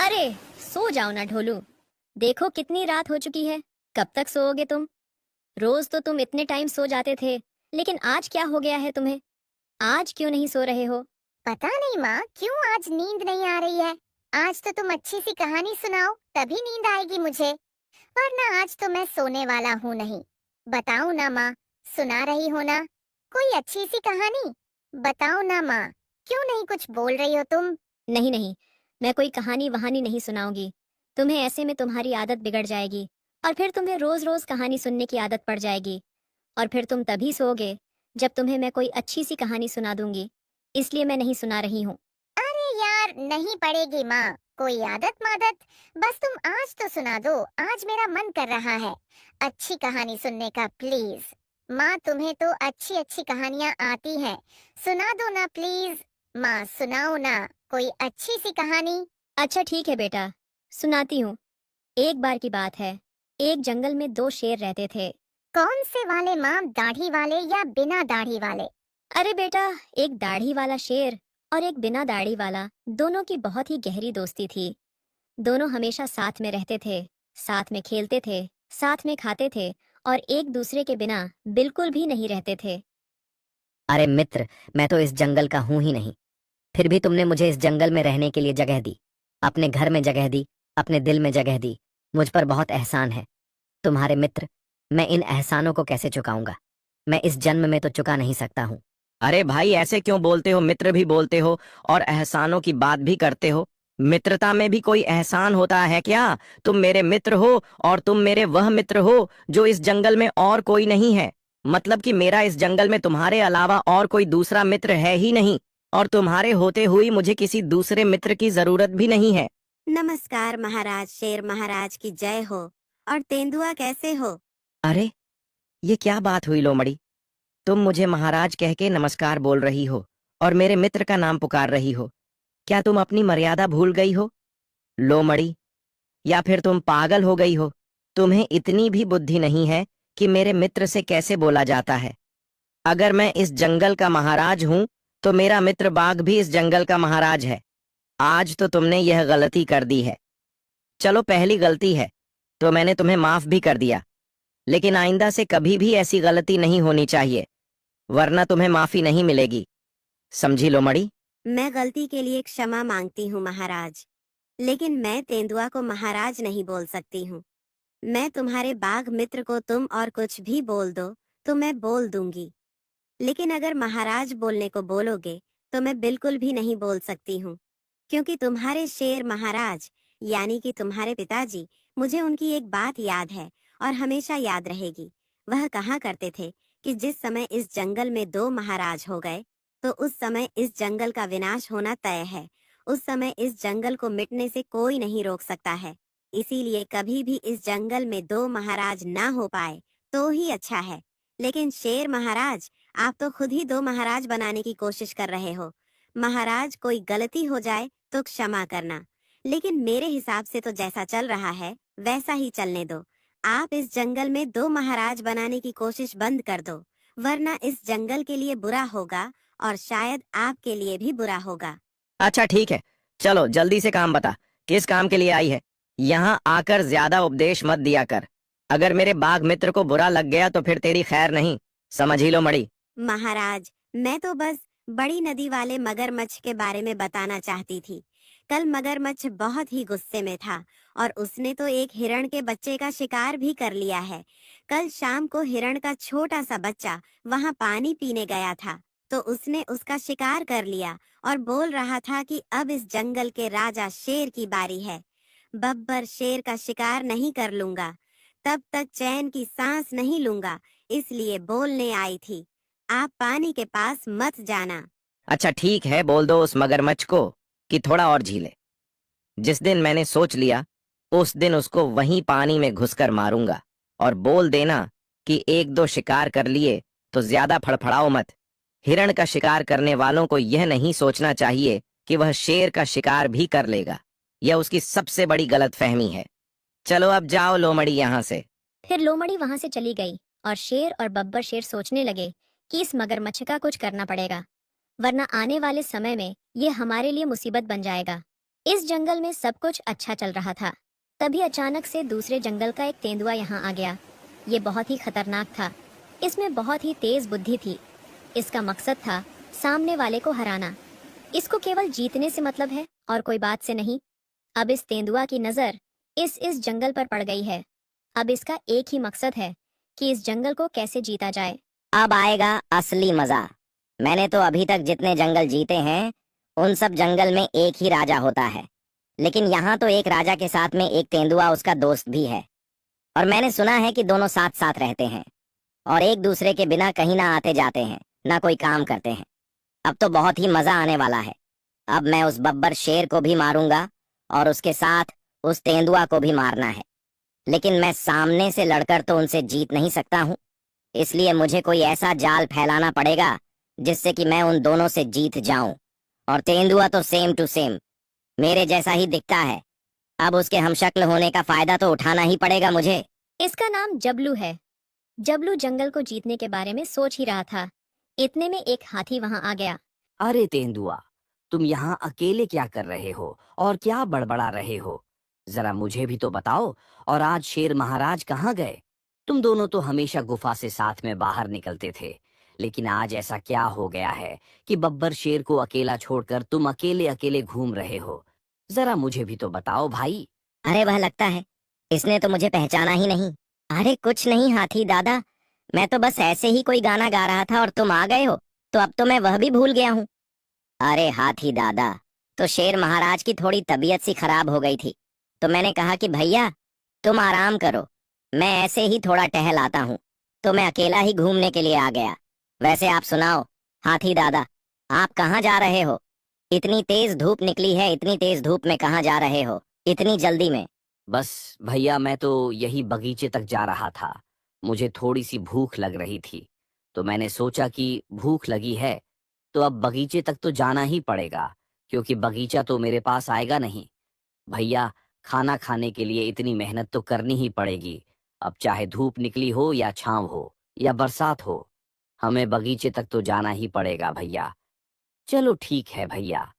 अरे सो जाओ ना ढोलू। देखो कितनी रात हो चुकी है। कब तक सोओगे तुम? रोज तो तुम इतने टाइम सो जाते थे, लेकिन आज क्या हो गया है तुम्हें? आज क्यों नहीं सो रहे हो? पता नहीं माँ, क्यों आज नींद नहीं आ रही है। आज तो तुम अच्छी सी कहानी सुनाओ, तभी नींद आएगी मुझे। वरना आज तो मैं सोने वाला हूँ नहीं। बताओ ना माँ, सुना रही हो ना कोई अच्छी सी कहानी? बताओ ना माँ, क्यों नहीं कुछ बोल रही हो तुम? नहीं नहीं, मैं कोई कहानी वहानी नहीं सुनाऊंगी। तुम्हें ऐसे में तुम्हारी आदत बिगड़ जाएगी, और फिर तुम्हें रोज रोज कहानी सुनने की आदत पड़ जाएगी। और फिर तुम तभी सोओगे जब तुम्हें मैं कोई अच्छी सी कहानी सुना दूंगी। इसलिए मैं नहीं सुना रही हूँ। अरे यार, नहीं पड़ेगी माँ कोई आदत मादत। बस तुम आज तो सुना दो, आज मेरा मन कर रहा है अच्छी कहानी सुनने का, प्लीज। माँ तुम्हें तो अच्छी अच्छी कहानियाँ आती हैं, सुना दो ना प्लीज। माँ सुनाओ ना कोई अच्छी सी कहानी। अच्छा ठीक है बेटा, सुनाती हूँ। एक बार की बात है, एक जंगल में दो शेर रहते थे। कौन से वाले माँ, दाढ़ी वाले या बिना दाढ़ी वाले? अरे बेटा, एक दाढ़ी वाला शेर और एक बिना दाढ़ी वाला, दोनों की बहुत ही गहरी दोस्ती थी। दोनों हमेशा साथ में रहते थे, साथ में खेलते थे, साथ में खाते थे, और एक दूसरे के बिना बिल्कुल भी नहीं रहते थे। अरे मित्र, मैं तो इस जंगल का हूं ही नहीं, फिर भी तुमने मुझे इस जंगल में रहने के लिए जगह दी, अपने घर में जगह दी, अपने दिल में जगह दी। मुझ पर बहुत एहसान है तुम्हारे मित्र। मैं इन एहसानों को कैसे चुकाऊंगा? मैं इस जन्म में तो चुका नहीं सकता हूँ। अरे भाई, ऐसे क्यों बोलते हो? मित्र भी बोलते हो और एहसानों की बात भी करते हो। मित्रता में भी कोई एहसान होता है क्या? तुम मेरे मित्र हो और तुम मेरे वह मित्र हो जो इस जंगल में और कोई नहीं है। मतलब कि मेरा इस जंगल में तुम्हारे अलावा और कोई दूसरा मित्र है ही नहीं, और तुम्हारे होते हुए मुझे किसी दूसरे मित्र की जरूरत भी नहीं है। नमस्कार महाराज, शेर महाराज की जय हो। और तेंदुआ कैसे हो? अरे, ये क्या बात हुई लोमड़ी? तुम मुझे महाराज कह के नमस्कार बोल रही हो और मेरे मित्र का नाम पुकार रही हो। क्या तुम अपनी मर्यादा भूल गई हो लोमड़ी? या फिर तुम पागल हो गई हो? तुम्हें इतनी भी बुद्धि नहीं है कि मेरे मित्र से कैसे बोला जाता है? अगर मैं इस जंगल का महाराज हूं, तो मेरा मित्र बाघ भी इस जंगल का महाराज है। आज तो तुमने यह गलती कर दी है। चलो, पहली गलती है तो मैंने तुम्हें माफ भी कर दिया, लेकिन आइंदा से कभी भी ऐसी गलती नहीं होनी चाहिए, वरना तुम्हें माफी नहीं मिलेगी। समझी लोमड़ी? मैं गलती के लिए क्षमा मांगती हूँ महाराज, लेकिन मैं तेंदुआ को महाराज नहीं बोल सकती हूँ। मैं तुम्हारे बाघ मित्र को तुम और कुछ भी बोल दो तो मैं बोल दूंगी, लेकिन अगर महाराज बोलने को बोलोगे तो मैं बिल्कुल भी नहीं बोल सकती हूँ, क्योंकि तुम्हारे शेर महाराज यानी कि तुम्हारे पिताजी, मुझे उनकी एक बात याद है और हमेशा याद रहेगी। वह कहा करते थे कि जिस समय इस जंगल में दो महाराज हो गए तो उस समय इस जंगल का विनाश होना तय है। उस समय इस जंगल को मिटने से कोई नहीं रोक सकता है। इसीलिए कभी भी इस जंगल में दो महाराज ना हो पाए तो ही अच्छा है। लेकिन शेर महाराज, आप तो खुद ही दो महाराज बनाने की कोशिश कर रहे हो। महाराज, कोई गलती हो जाए तो क्षमा करना, लेकिन मेरे हिसाब से तो जैसा चल रहा है वैसा ही चलने दो। आप इस जंगल में दो महाराज बनाने की कोशिश बंद कर दो, वरना इस जंगल के लिए बुरा होगा और शायद आपके लिए भी बुरा होगा। अच्छा ठीक है, चलो जल्दी से काम बता, किस काम के लिए आई है? यहाँ आकर ज्यादा उपदेश मत दिया कर। अगर मेरे बाघ मित्र को बुरा लग गया तो फिर तेरी खैर नहीं, समझ ही लो मड़ी। महाराज, मैं तो बस बड़ी नदी वाले मगरमच्छ के बारे में बताना चाहती थी। कल मगरमच्छ बहुत ही गुस्से में था और उसने तो एक हिरण के बच्चे का शिकार भी कर लिया है। कल शाम को हिरण का छोटा सा बच्चा वहां पानी पीने गया था, तो उसने उसका शिकार कर लिया और बोल रहा था कि अब इस जंगल के राजा शेर की बारी है। बब्बर शेर का शिकार नहीं कर लूंगा, तब तक चैन की सांस नहीं लूंगा, इसलिए बोलने आई थी। आप पानी के पास मत जाना। अच्छा ठीक है, बोल दो उस मगरमच्छ को कि थोड़ा और झीले। जिस दिन मैंने सोच लिया, उस दिन उसको वहीं पानी में घुसकर मारूंगा। और बोल देना कि एक दो शिकार कर लिए तो ज्यादा फड़फड़ाओ मत। हिरण का शिकार करने वालों को यह नहीं सोचना चाहिए कि वह शेर का शिकार भी कर लेगा। यह उसकी सबसे बड़ी गलतफहमी है। चलो अब जाओ लोमड़ी यहाँ से। फिर लोमड़ी वहां से चली गई, और शेर और बब्बर शेर सोचने लगे कि इस मगरमच्छ का कुछ करना पड़ेगा, वरना आने वाले समय में ये हमारे लिए मुसीबत बन जाएगा। इस जंगल में सब कुछ अच्छा चल रहा था। तभी अचानक से दूसरे जंगल का एक तेंदुआ यहाँ आ गया। ये बहुत ही खतरनाक था। इसमें बहुत ही तेज बुद्धि थी। इसका मकसद था सामने वाले को हराना। इसको केवल जीतने से मतलब है और कोई बात से नहीं। अब इस तेंदुआ की नजर इस जंगल पर पड़ गई है। अब इसका एक ही मकसद है कि इस जंगल को कैसे जीता जाए। अब आएगा असली मजा। मैंने तो अभी तक जितने जंगल जीते हैं उन सब जंगल में एक ही राजा होता है, लेकिन यहाँ तो एक राजा के साथ में एक तेंदुआ उसका दोस्त भी है। और मैंने सुना है कि दोनों साथ साथ रहते हैं और एक दूसरे के बिना कहीं ना आते जाते हैं, ना कोई काम करते हैं। अब तो बहुत ही मजा आने वाला है। अब मैं उस बब्बर शेर को भी मारूंगा और उसके साथ उस तेंदुआ को भी मारना है। लेकिन मैं सामने से लड़कर तो उनसे जीत नहीं सकता हूँ, इसलिए मुझे कोई ऐसा जाल फैलाना पड़ेगा जिससे कि मैं उन दोनों से जीत जाऊं। और तेंदुआ तो सेम टू सेम मेरे जैसा ही दिखता है। अब उसके हमशक्ल होने का फायदा तो उठाना ही पड़ेगा मुझे। इसका नाम जबलू है। जबलू जंगल को जीतने के बारे में सोच ही रहा था। इतने में एक हाथी वहां आ गया। अरे तेंदुआ, तुम यहाँ अकेले क्या कर रहे हो और क्या बड़बड़ा रहे हो? जरा मुझे भी तो बताओ। और आज शेर महाराज कहाँ गए? तुम दोनों तो हमेशा गुफा से साथ में बाहर निकलते थे, लेकिन आज ऐसा क्या हो गया है कि बब्बर शेर को अकेला छोड़कर तुम अकेले अकेले घूम रहे हो? जरा मुझे भी तो बताओ भाई। अरे वह लगता है इसने तो मुझे पहचाना ही नहीं। अरे कुछ नहीं हाथी दादा, मैं तो बस ऐसे ही कोई गाना गा रहा था और तुम आ गए हो, तो अब तो मैं वह भी भूल गया हूँ। अरे हाथी दादा, तो शेर महाराज की थोड़ी तबीयत सी खराब हो गई थी, तो मैंने कहा कि भैया तुम आराम करो, मैं ऐसे ही थोड़ा टहल आता हूँ, तो मैं अकेला ही घूमने के लिए आ गया। वैसे आप सुनाओ हाथी दादा, आप कहाँ जा रहे हो? इतनी तेज धूप निकली है, इतनी तेज धूप में कहाँ जा रहे हो इतनी जल्दी में? बस भैया, मैं तो यही बगीचे तक जा रहा था। मुझे थोड़ी सी भूख लग रही थी, तो मैंने सोचा कि भूख लगी है तो अब बगीचे तक तो जाना ही पड़ेगा, क्योंकि बगीचा तो मेरे पास आएगा नहीं। भैया, खाना खाने के लिए इतनी मेहनत तो करनी ही पड़ेगी। अब चाहे धूप निकली हो या छांव हो या बरसात हो, हमें बगीचे तक तो जाना ही पड़ेगा भैया। चलो ठीक है भैया,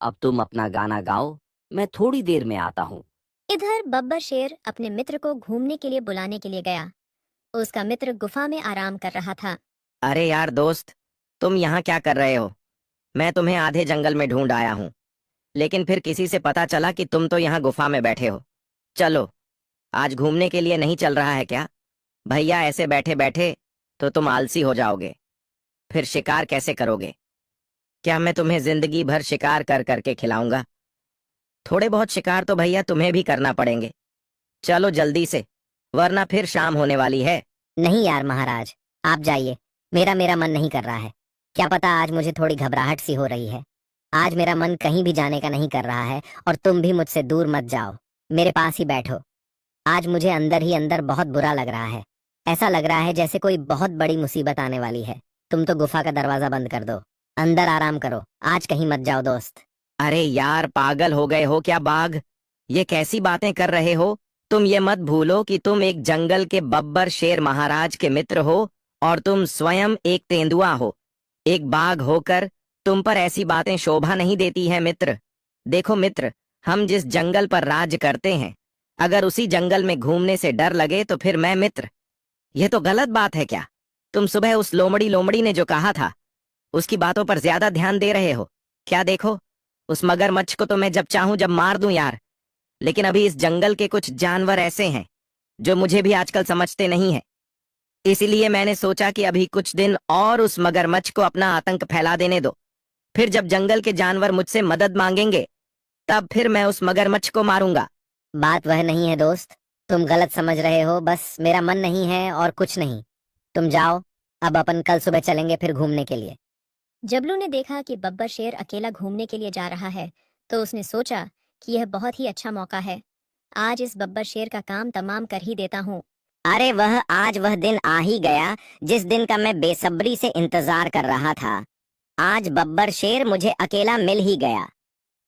अब तुम अपना गाना गाओ, मैं थोड़ी देर में आता हूँ। इधर बब्बर शेर अपने मित्र को घूमने के लिए बुलाने के लिए गया। उसका मित्र गुफा में आराम कर रहा था। अरे यार दोस्त, तुम यहाँ क्या कर रहे हो? मैं तुम्हें आधे जंगल में ढूंढ आया हूँ, लेकिन फिर किसी से पता चला कि तुम तो यहाँ गुफा में बैठे हो। चलो, आज घूमने के लिए नहीं चल रहा है क्या? भैया ऐसे बैठे बैठे तो तुम आलसी हो जाओगे, फिर शिकार कैसे करोगे? क्या मैं तुम्हें जिंदगी भर शिकार कर करके खिलाऊंगा? थोड़े बहुत शिकार तो भैया तुम्हें भी करना पड़ेंगे। चलो जल्दी से, वरना फिर शाम होने वाली है। नहीं यार महाराज, आप जाइए, मेरा मेरा मन नहीं कर रहा है। क्या पता आज मुझे थोड़ी घबराहट सी हो रही है। आज मेरा मन कहीं भी जाने का नहीं कर रहा है और तुम भी मुझसे दूर मत जाओ, मेरे पास ही बैठो। आज मुझे अंदर ही अंदर बहुत बुरा लग रहा है। ऐसा लग रहा है जैसे कोई बहुत बड़ी मुसीबत आने वाली है। तुम तो गुफा का दरवाजा बंद कर दो, अंदर आराम करो, आज कहीं मत जाओ दोस्त। अरे यार, पागल हो गए हो क्या बाघ? ये कैसी बातें कर रहे हो? तुम ये मत भूलो कि तुम एक जंगल के बब्बर शेर महाराज के मित्र हो और तुम स्वयं एक तेंदुआ हो। एक बाघ होकर तुम पर ऐसी बातें शोभा नहीं देती हैं मित्र। देखो मित्र, हम जिस जंगल पर राज करते हैं, अगर उसी जंगल में घूमने से डर लगे तो फिर मैं मित्र, यह तो गलत बात है क्या? तुम सुबह उस लोमड़ी लोमड़ी ने जो कहा था, उसकी बातों पर ज्यादा ध्यान दे रहे हो क्या? देखो, उस मगरमच्छ को तो मैं जब चाहूं जब मार दूं यार, लेकिन अभी इस जंगल के कुछ जानवर ऐसे हैं जो मुझे भी आजकल समझते नहीं है। इसीलिए मैंने सोचा कि अभी कुछ दिन और उस मगरमच्छ को अपना आतंक फैला देने दो। फिर जब जंगल के जानवर मुझसे मदद मांगेंगे, तब फिर मैं उस मगरमच्छ को मारूंगा। बात वह नहीं है दोस्त, तुम गलत समझ रहे हो। बस मेरा मन नहीं है और कुछ नहीं। तुम जाओ, अब अपन कल सुबह चलेंगे फिर घूमने के लिए। जबलू ने देखा कि बब्बर शेर अकेला घूमने के लिए जा रहा है, तो उसने सोचा कि यह बहुत ही अच्छा मौका है। आज इस बब्बर शेर का काम तमाम कर ही देता हूँ। अरे आज वह दिन आ ही गया जिस दिन का मैं बेसब्री से इंतजार कर रहा था। आज बब्बर शेर मुझे अकेला मिल ही गया।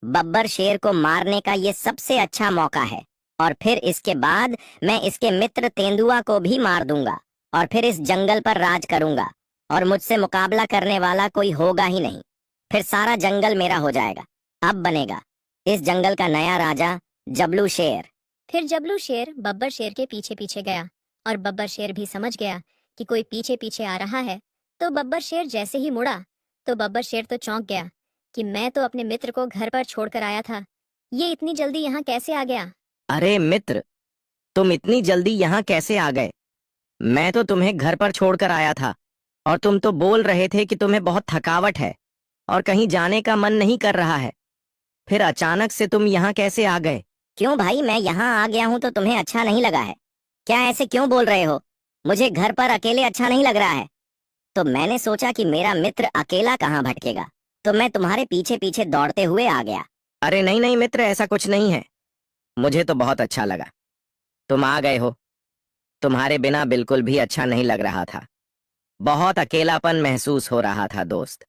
बब्बर शेर को मारने का ये सबसे अच्छा मौका है, और फिर इसके बाद मैं इसके मित्र तेंदुआ को भी मार दूंगा और फिर इस जंगल पर राज करूंगा और मुझसे मुकाबला करने वाला कोई होगा ही नहीं। फिर सारा जंगल मेरा हो जाएगा। अब बनेगा, इस जंगल का नया राजा जबलू शेर। फिर जबलू शेर बब्बर शेर के पीछे पीछे गया और बब्बर शेर भी समझ गया कि कोई पीछे पीछे आ रहा है। तो बब्बर शेर जैसे ही मुड़ा तो बब्बर शेर तो चौंक गया कि मैं तो अपने मित्र को घर पर छोड़कर आया था, ये इतनी जल्दी यहाँ कैसे आ गया। अरे मित्र, तुम इतनी जल्दी यहाँ कैसे आ गए? मैं तो तुम्हें घर पर छोड़कर आया था और तुम तो बोल रहे थे कि तुम्हें बहुत थकावट है और कहीं जाने का मन नहीं कर रहा है। फिर अचानक से तुम यहाँ कैसे आ गए? क्यों भाई, मैं यहाँ आ गया हूँ तो तुम्हें अच्छा नहीं लगा है? क्या ऐसे क्यों बोल रहे हो? मुझे घर पर अकेले अच्छा नहीं लग रहा है। तो मैंने सोचा कि मेरा मित्र अकेला कहाँ भटकेगा, तो मैं तुम्हारे पीछे पीछे दौड़ते हुए आ गया। अरे नहीं नहीं मित्र, ऐसा कुछ नहीं है। मुझे तो बहुत अच्छा लगा तुम आ गए हो। तुम्हारे बिना बिल्कुल भी अच्छा नहीं लग रहा था, बहुत अकेलापन महसूस हो रहा था दोस्त।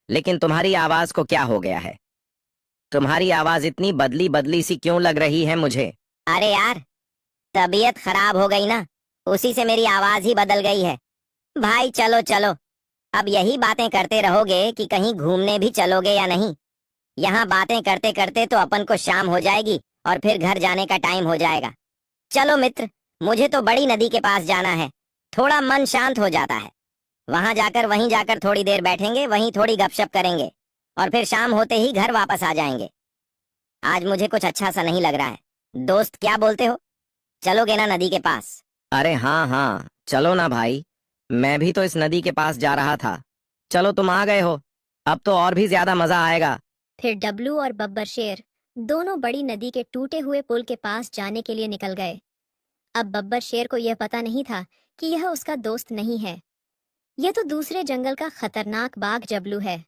लेकिन तुम्हारी आवाज को क्या हो गया है? तुम्हारी आवाज इतनी बदली बदली सी क्यों लग रही है मुझे? अरे यार, तबीयत खराब हो गई ना, उसी से मेरी आवाज ही बदल गई है। भाई चलो चलो, अब यही बातें करते रहोगे कि कहीं घूमने भी चलोगे या नहीं? यहाँ बातें करते करते तो अपन को शाम हो जाएगी और फिर घर जाने का टाइम हो जाएगा। चलो मित्र, मुझे तो बड़ी नदी के पास जाना है, थोड़ा मन शांत हो जाता है। वहीं जाकर थोड़ी देर बैठेंगे, वहीं थोड़ी गपशप करेंगे और फिर शाम होते ही घर वापस आ जाएंगे। आज मुझे कुछ अच्छा सा नहीं लग रहा है। दोस्त क्या बोलते हो, चलोगे ना नदी के पास? अरे हाँ हाँ, चलो ना भाई, मैं भी तो इस नदी के पास जा रहा था। चलो तुम आ गए हो, अब तो और भी ज्यादा मजा आएगा। फिर डब्लू और बब्बर शेर दोनों बड़ी नदी के टूटे हुए पुल के पास जाने के लिए निकल गए। अब बब्बर शेर को यह पता नहीं था कि यह उसका दोस्त नहीं है, यह तो दूसरे जंगल का खतरनाक बाघ जबलू है।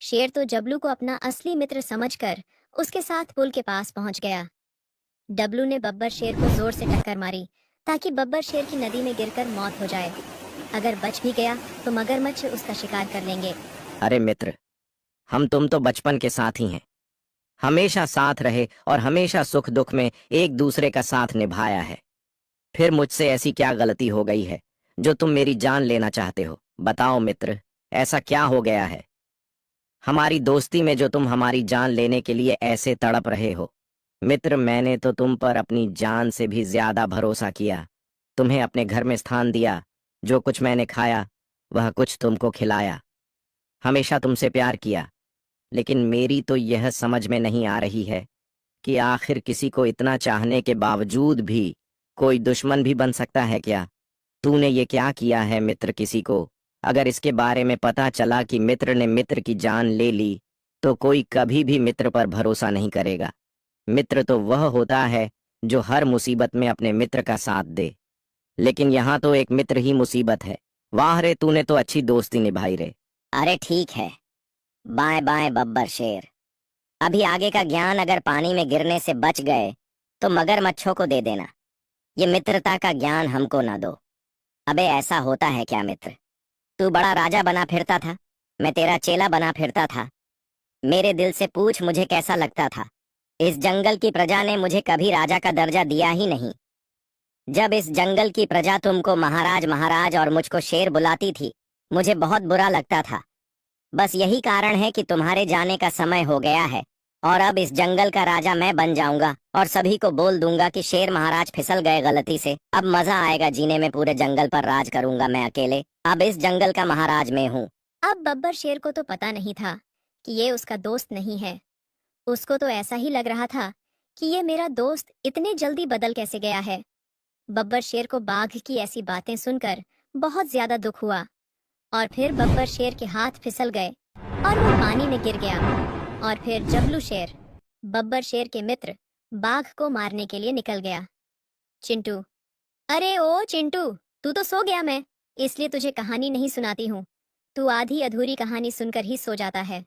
शेर तो जबलू को अपना असली मित्र समझकर उसके साथ पुल के पास पहुंच गया। डब्लू ने बब्बर शेर को जोर से टक्कर मारी ताकि बब्बर शेर की नदी में गिरकर मौत हो जाए। अगर बच भी गया तो मगरमच्छ उसका शिकार कर लेंगे। अरे मित्र, हम तुम तो बचपन के साथ ही हैं, हमेशा साथ रहे और हमेशा सुख दुख में एक दूसरे का साथ निभाया है। फिर मुझसे ऐसी क्या गलती हो गई है जो तुम मेरी जान लेना चाहते हो? बताओ मित्र, ऐसा क्या हो गया है हमारी दोस्ती में जो तुम हमारी जान लेने के लिए ऐसे तड़प रहे हो? मित्र, मैंने तो तुम पर अपनी जान से भी ज्यादा भरोसा किया, तुम्हें अपने घर में स्थान दिया, जो कुछ मैंने खाया वह कुछ तुमको खिलाया, हमेशा तुमसे प्यार किया। लेकिन मेरी तो यह समझ में नहीं आ रही है कि आखिर किसी को इतना चाहने के बावजूद भी कोई दुश्मन भी बन सकता है क्या? तूने ये क्या किया है मित्र? किसी को अगर इसके बारे में पता चला कि मित्र ने मित्र की जान ले ली तो कोई कभी भी मित्र पर भरोसा नहीं करेगा। मित्र तो वह होता है जो हर मुसीबत में अपने मित्र का साथ दे, लेकिन यहाँ तो एक मित्र ही मुसीबत है। वाह रे, तूने तो अच्छी दोस्ती निभाई रे। अरे ठीक है, बाय बाय बब्बर शेर। अभी आगे का ज्ञान अगर पानी में गिरने से बच गए तो मगरमच्छों को दे देना, ये मित्रता का ज्ञान हमको ना दो। अबे ऐसा होता है क्या मित्र? तू बड़ा राजा बना फिरता था, मैं तेरा चेला बना फिरता था। मेरे दिल से पूछ मुझे कैसा लगता था। इस जंगल की प्रजा ने मुझे कभी राजा का दर्जा दिया ही नहीं। जब इस जंगल की प्रजा तुमको महाराज महाराज और मुझको शेर बुलाती थी, मुझे बहुत बुरा लगता था। बस यही कारण है कि तुम्हारे जाने का समय हो गया है और अब इस जंगल का राजा मैं बन जाऊंगा और सभी को बोल दूंगा कि शेर महाराज फिसल गए गलती से। अब मजा आएगा जीने में, पूरे जंगल पर राज करूंगा मैं अकेले। अब इस जंगल का महाराज मैं हूँ। अब बब्बर शेर को तो पता नहीं था कि ये उसका दोस्त नहीं है। उसको तो ऐसा ही लग रहा था कि ये मेरा दोस्त इतने जल्दी बदल कैसे गया है। बब्बर शेर को बाघ की ऐसी बातें सुनकर बहुत ज्यादा दुख हुआ और फिर बब्बर शेर के हाथ फिसल गए और वो पानी में गिर गया। और फिर जबलू शेर बब्बर शेर के मित्र बाघ को मारने के लिए निकल गया। चिंटू, अरे ओ चिंटू, तू तो सो गया, मैं इसलिए तुझे कहानी नहीं सुनाती हूँ। तू आधी अधूरी कहानी सुनकर ही सो जाता है।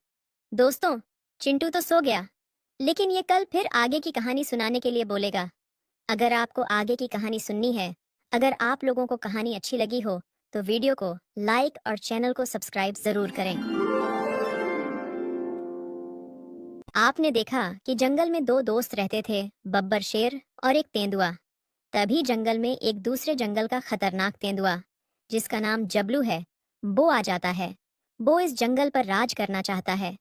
दोस्तों, चिंटू तो सो गया, लेकिन ये कल फिर आगे की कहानी सुनाने के लिए बोलेगा। अगर आपको आगे की कहानी सुननी है, अगर आप लोगों को कहानी अच्छी लगी हो तो वीडियो को लाइक और चैनल को सब्सक्राइब जरूर करें। आपने देखा कि जंगल में दो दोस्त रहते थे, बब्बर शेर और एक तेंदुआ। तभी जंगल में एक दूसरे जंगल का खतरनाक तेंदुआ जिसका नाम जबलू है, वो आ जाता है। वो इस जंगल पर राज करना चाहता है।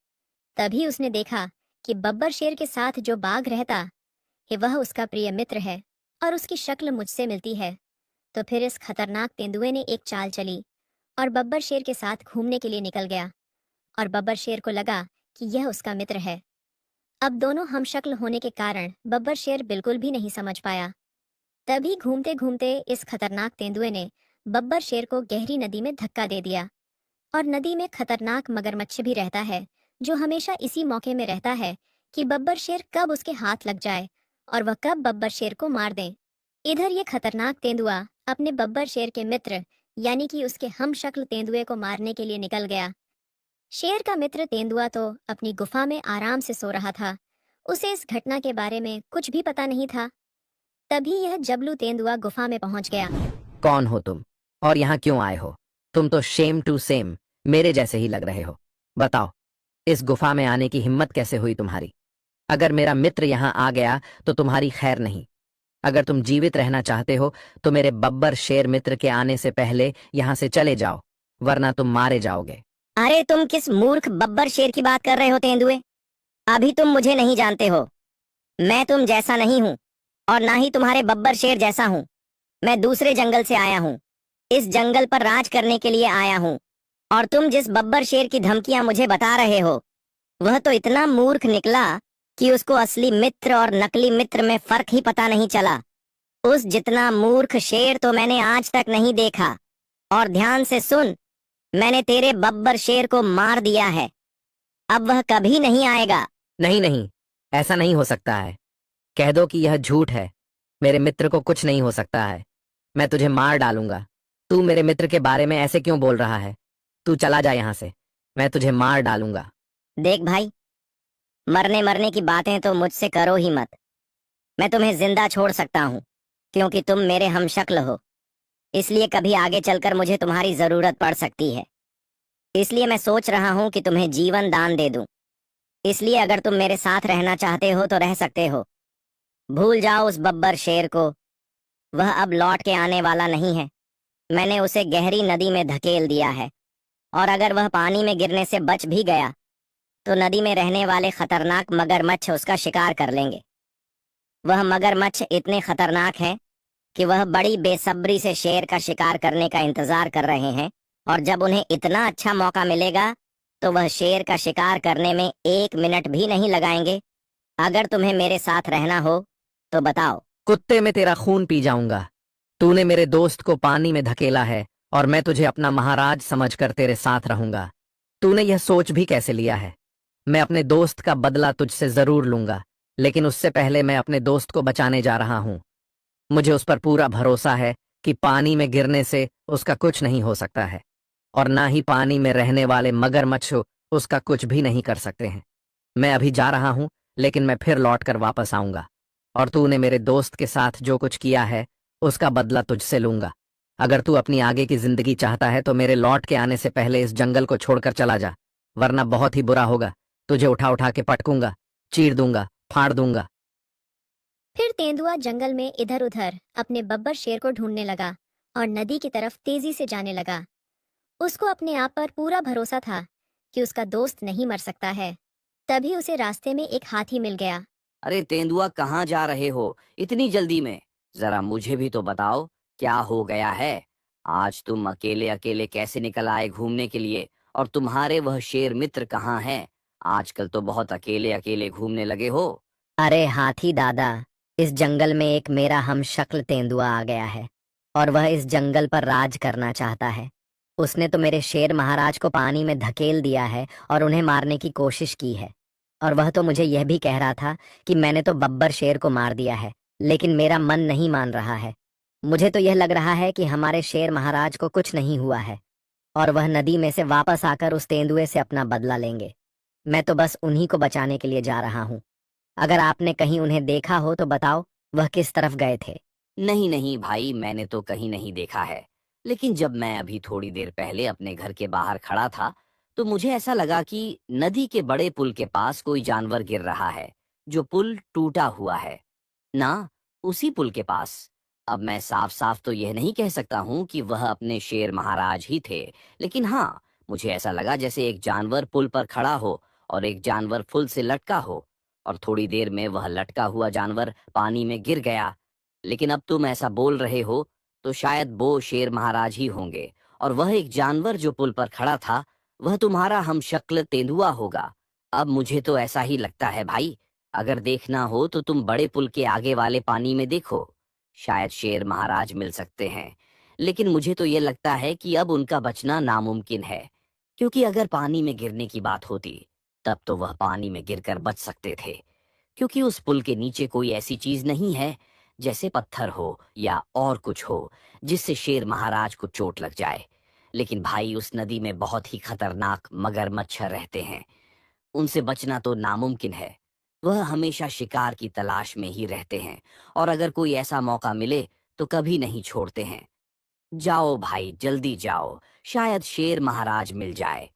तभी उसने देखा कि बब्बर शेर के साथ जो बाघ रहता है वह उसका प्रिय मित्र है और उसकी शक्ल मुझसे मिलती है, तो फिर इस खतरनाक तेंदुए ने एक चाल चली और बब्बर शेर के साथ घूमने के लिए निकल गया। और बब्बर शेर को लगा कि यह उसका मित्र है। अब दोनों हम शक्ल होने के कारण बब्बर शेर बिल्कुल भी नहीं समझ पाया। तभी घूमते घूमते इस खतरनाक तेंदुए ने बब्बर शेर को गहरी नदी में धक्का दे दिया। और नदी में खतरनाक मगरमच्छ भी रहता है, जो हमेशा इसी मौके में रहता है कि बब्बर शेर कब उसके हाथ लग जाए और वह कब बब्बर शेर को मार दे। इधर ये खतरनाक तेंदुआ अपने बब्बर शेर के मित्र यानी कि उसके हम शक्ल तेंदुए को मारने के लिए निकल गया। शेर का मित्र तेंदुआ तो अपनी गुफा में आराम से सो रहा था। उसे इस घटना के बारे में कुछ भी पता नहीं था। तभी यह जबलू तेंदुआ गुफा में पहुंच गया। कौन हो तुम और यहाँ क्यों आए हो? तुम तो शेम टू सेम मेरे जैसे ही लग रहे हो। बताओ, इस गुफा में आने की हिम्मत कैसे हुई तुम्हारी? अगर मेरा मित्र यहाँ आ गया तो तुम्हारी खैर नहीं। अगर तुम जीवित रहना चाहते हो तो मेरे बब्बर शेर मित्र के आने से पहले यहाँ से चले जाओ, वरना तुम मारे जाओगे। अरे तुम किस मूर्ख बब्बर शेर की बात कर रहे हो तेंदुए? अभी तुम मुझे नहीं जानते हो। मैं तुम जैसा नहीं हूँ और ना ही तुम्हारे बब्बर शेर जैसा हूँ। मैं दूसरे जंगल से आया हूँ, इस जंगल पर राज करने के लिए आया हूँ। और तुम जिस बब्बर शेर की धमकियां मुझे बता रहे हो वह तो इतना मूर्ख निकला कि उसको असली मित्र और नकली मित्र में फर्क ही पता नहीं चला। उस जितना मूर्ख शेर तो मैंने आज तक नहीं देखा। और ध्यान से सुन, मैंने तेरे बब्बर शेर को मार दिया है। अब वह कभी नहीं आएगा। नहीं नहीं, ऐसा नहीं हो सकता है। कह दो कि यह झूठ है। मेरे मित्र को कुछ नहीं हो सकता है। मैं तुझे मार डालूंगा। तू मेरे मित्र के बारे में ऐसे क्यों बोल रहा है? तू चला जा यहाँ से, मैं तुझे मार डालूंगा। देख भाई, मरने मरने की बातें तो मुझसे करो ही मत। मैं तुम्हें जिंदा छोड़ सकता हूँ क्योंकि तुम मेरे हमशक्ल हो। इसलिए कभी आगे चलकर मुझे तुम्हारी जरूरत पड़ सकती है। इसलिए मैं सोच रहा हूँ कि तुम्हें जीवन दान दे दूं। इसलिए अगर तुम मेरे साथ रहना चाहते हो तो रह सकते हो। भूल जाओ उस बब्बर शेर को। वह अब लौट के आने वाला नहीं है। मैंने उसे गहरी नदी में धकेल दिया है। और अगर वह पानी में गिरने से बच भी गया तो नदी में रहने वाले खतरनाक मगरमच्छ उसका शिकार कर लेंगे। वह मगरमच्छ इतने खतरनाक हैं कि वह बड़ी बेसब्री से शेर का शिकार करने का इंतजार कर रहे हैं। और जब उन्हें इतना अच्छा मौका मिलेगा तो वह शेर का शिकार करने में 1 मिनट भी नहीं लगाएंगे। अगर तुम्हें मेरे साथ रहना हो तो बताओ। कुत्ते में तेरा खून पी जाऊंगा। तूने मेरे दोस्त को पानी में धकेला है और मैं तुझे अपना महाराज समझकर तेरे साथ रहूंगा। तूने यह सोच भी कैसे लिया है? मैं अपने दोस्त का बदला तुझसे जरूर लूंगा, लेकिन उससे पहले मैं अपने दोस्त को बचाने जा रहा हूं। मुझे उस पर पूरा भरोसा है कि पानी में गिरने से उसका कुछ नहीं हो सकता है और ना ही पानी में रहने वाले मगरमच्छ उसका कुछ भी नहीं कर सकते हैं। मैं अभी जा रहा हूं, लेकिन मैं फिर लौट कर वापस आऊंगा और तूने मेरे दोस्त के साथ जो कुछ किया है उसका बदला तुझसे लूंगा। अगर तू अपनी आगे की जिंदगी चाहता है तो मेरे लौट के आने से पहले इस जंगल को छोड़कर चला जा, वरना बहुत ही बुरा होगा। तुझे उठा उठा के पटकूंगा, चीर दूंगा, फाड़ दूंगा। फिर तेंदुआ जंगल में इधर उधर अपने बब्बर शेर को ढूंढने लगा और नदी की तरफ तेजी से जाने लगा। उसको अपने आप पर पूरा भरोसा था कि उसका दोस्त नहीं मर सकता है। तभी उसे रास्ते में एक हाथी मिल गया। अरे तेंदुआ, कहाँ जा रहे हो इतनी जल्दी में? जरा मुझे भी तो बताओ, क्या हो गया है? आज तुम अकेले अकेले कैसे निकल आए घूमने के लिए? और तुम्हारे वह शेर मित्र कहाँ हैं? आजकल तो बहुत अकेले अकेले घूमने लगे हो। अरे हाथी दादा, इस जंगल में एक मेरा हमशक्ल तेंदुआ आ गया है और वह इस जंगल पर राज करना चाहता है। उसने तो मेरे शेर महाराज को पानी में धकेल दिया है और उन्हें मारने की कोशिश की है। और वह तो मुझे यह भी कह रहा था कि मैंने तो बब्बर शेर को मार दिया है, लेकिन मेरा मन नहीं मान रहा है। मुझे तो यह लग रहा है कि हमारे शेर महाराज को कुछ नहीं हुआ है और वह नदी में से वापस आकर उस तेंदुए से अपना बदला लेंगे। मैं तो बस उन्हीं को बचाने के लिए जा रहा हूँ। अगर आपने कहीं उन्हें देखा हो तो बताओ, वह किस तरफ गए थे? नहीं नहीं भाई, मैंने तो कहीं नहीं देखा है। लेकिन जब मैं अभी थोड़ी देर पहले अपने घर के बाहर खड़ा था तो मुझे ऐसा लगा कि नदी के बड़े पुल के पास कोई जानवर गिर रहा है। जो पुल टूटा हुआ है ना, उसी पुल के पास। अब मैं साफ साफ तो यह नहीं कह सकता हूँ कि वह अपने शेर महाराज ही थे, लेकिन हाँ, मुझे ऐसा लगा जैसे एक जानवर पुल पर खड़ा हो और एक जानवर पुल से लटका हो। और थोड़ी देर में वह लटका हुआ जानवर पानी में गिर गया। लेकिन अब तुम ऐसा बोल रहे हो तो शायद वो शेर महाराज ही होंगे, और वह एक जानवर जो पुल पर खड़ा था वह तुम्हारा हमशक्ल तेंदुआ होगा। अब मुझे तो ऐसा ही लगता है भाई, अगर देखना हो तो तुम बड़े पुल के आगे वाले पानी में देखो, शायद शेर महाराज मिल सकते हैं। लेकिन मुझे तो ये लगता है कि अब उनका बचना नामुमकिन है, क्योंकि अगर पानी में गिरने की बात होती तब तो वह पानी में गिरकर बच सकते थे, क्योंकि उस पुल के नीचे कोई ऐसी चीज नहीं है जैसे पत्थर हो या और कुछ हो जिससे शेर महाराज को चोट लग जाए। लेकिन भाई, उस नदी में बहुत ही खतरनाक मगरमच्छ रहते हैं, उनसे बचना तो नामुमकिन है। वह हमेशा शिकार की तलाश में ही रहते हैं, और अगर कोई ऐसा मौका मिले तो कभी नहीं छोड़ते हैं। जाओ भाई, जल्दी जाओ, शायद शेर महाराज मिल जाए।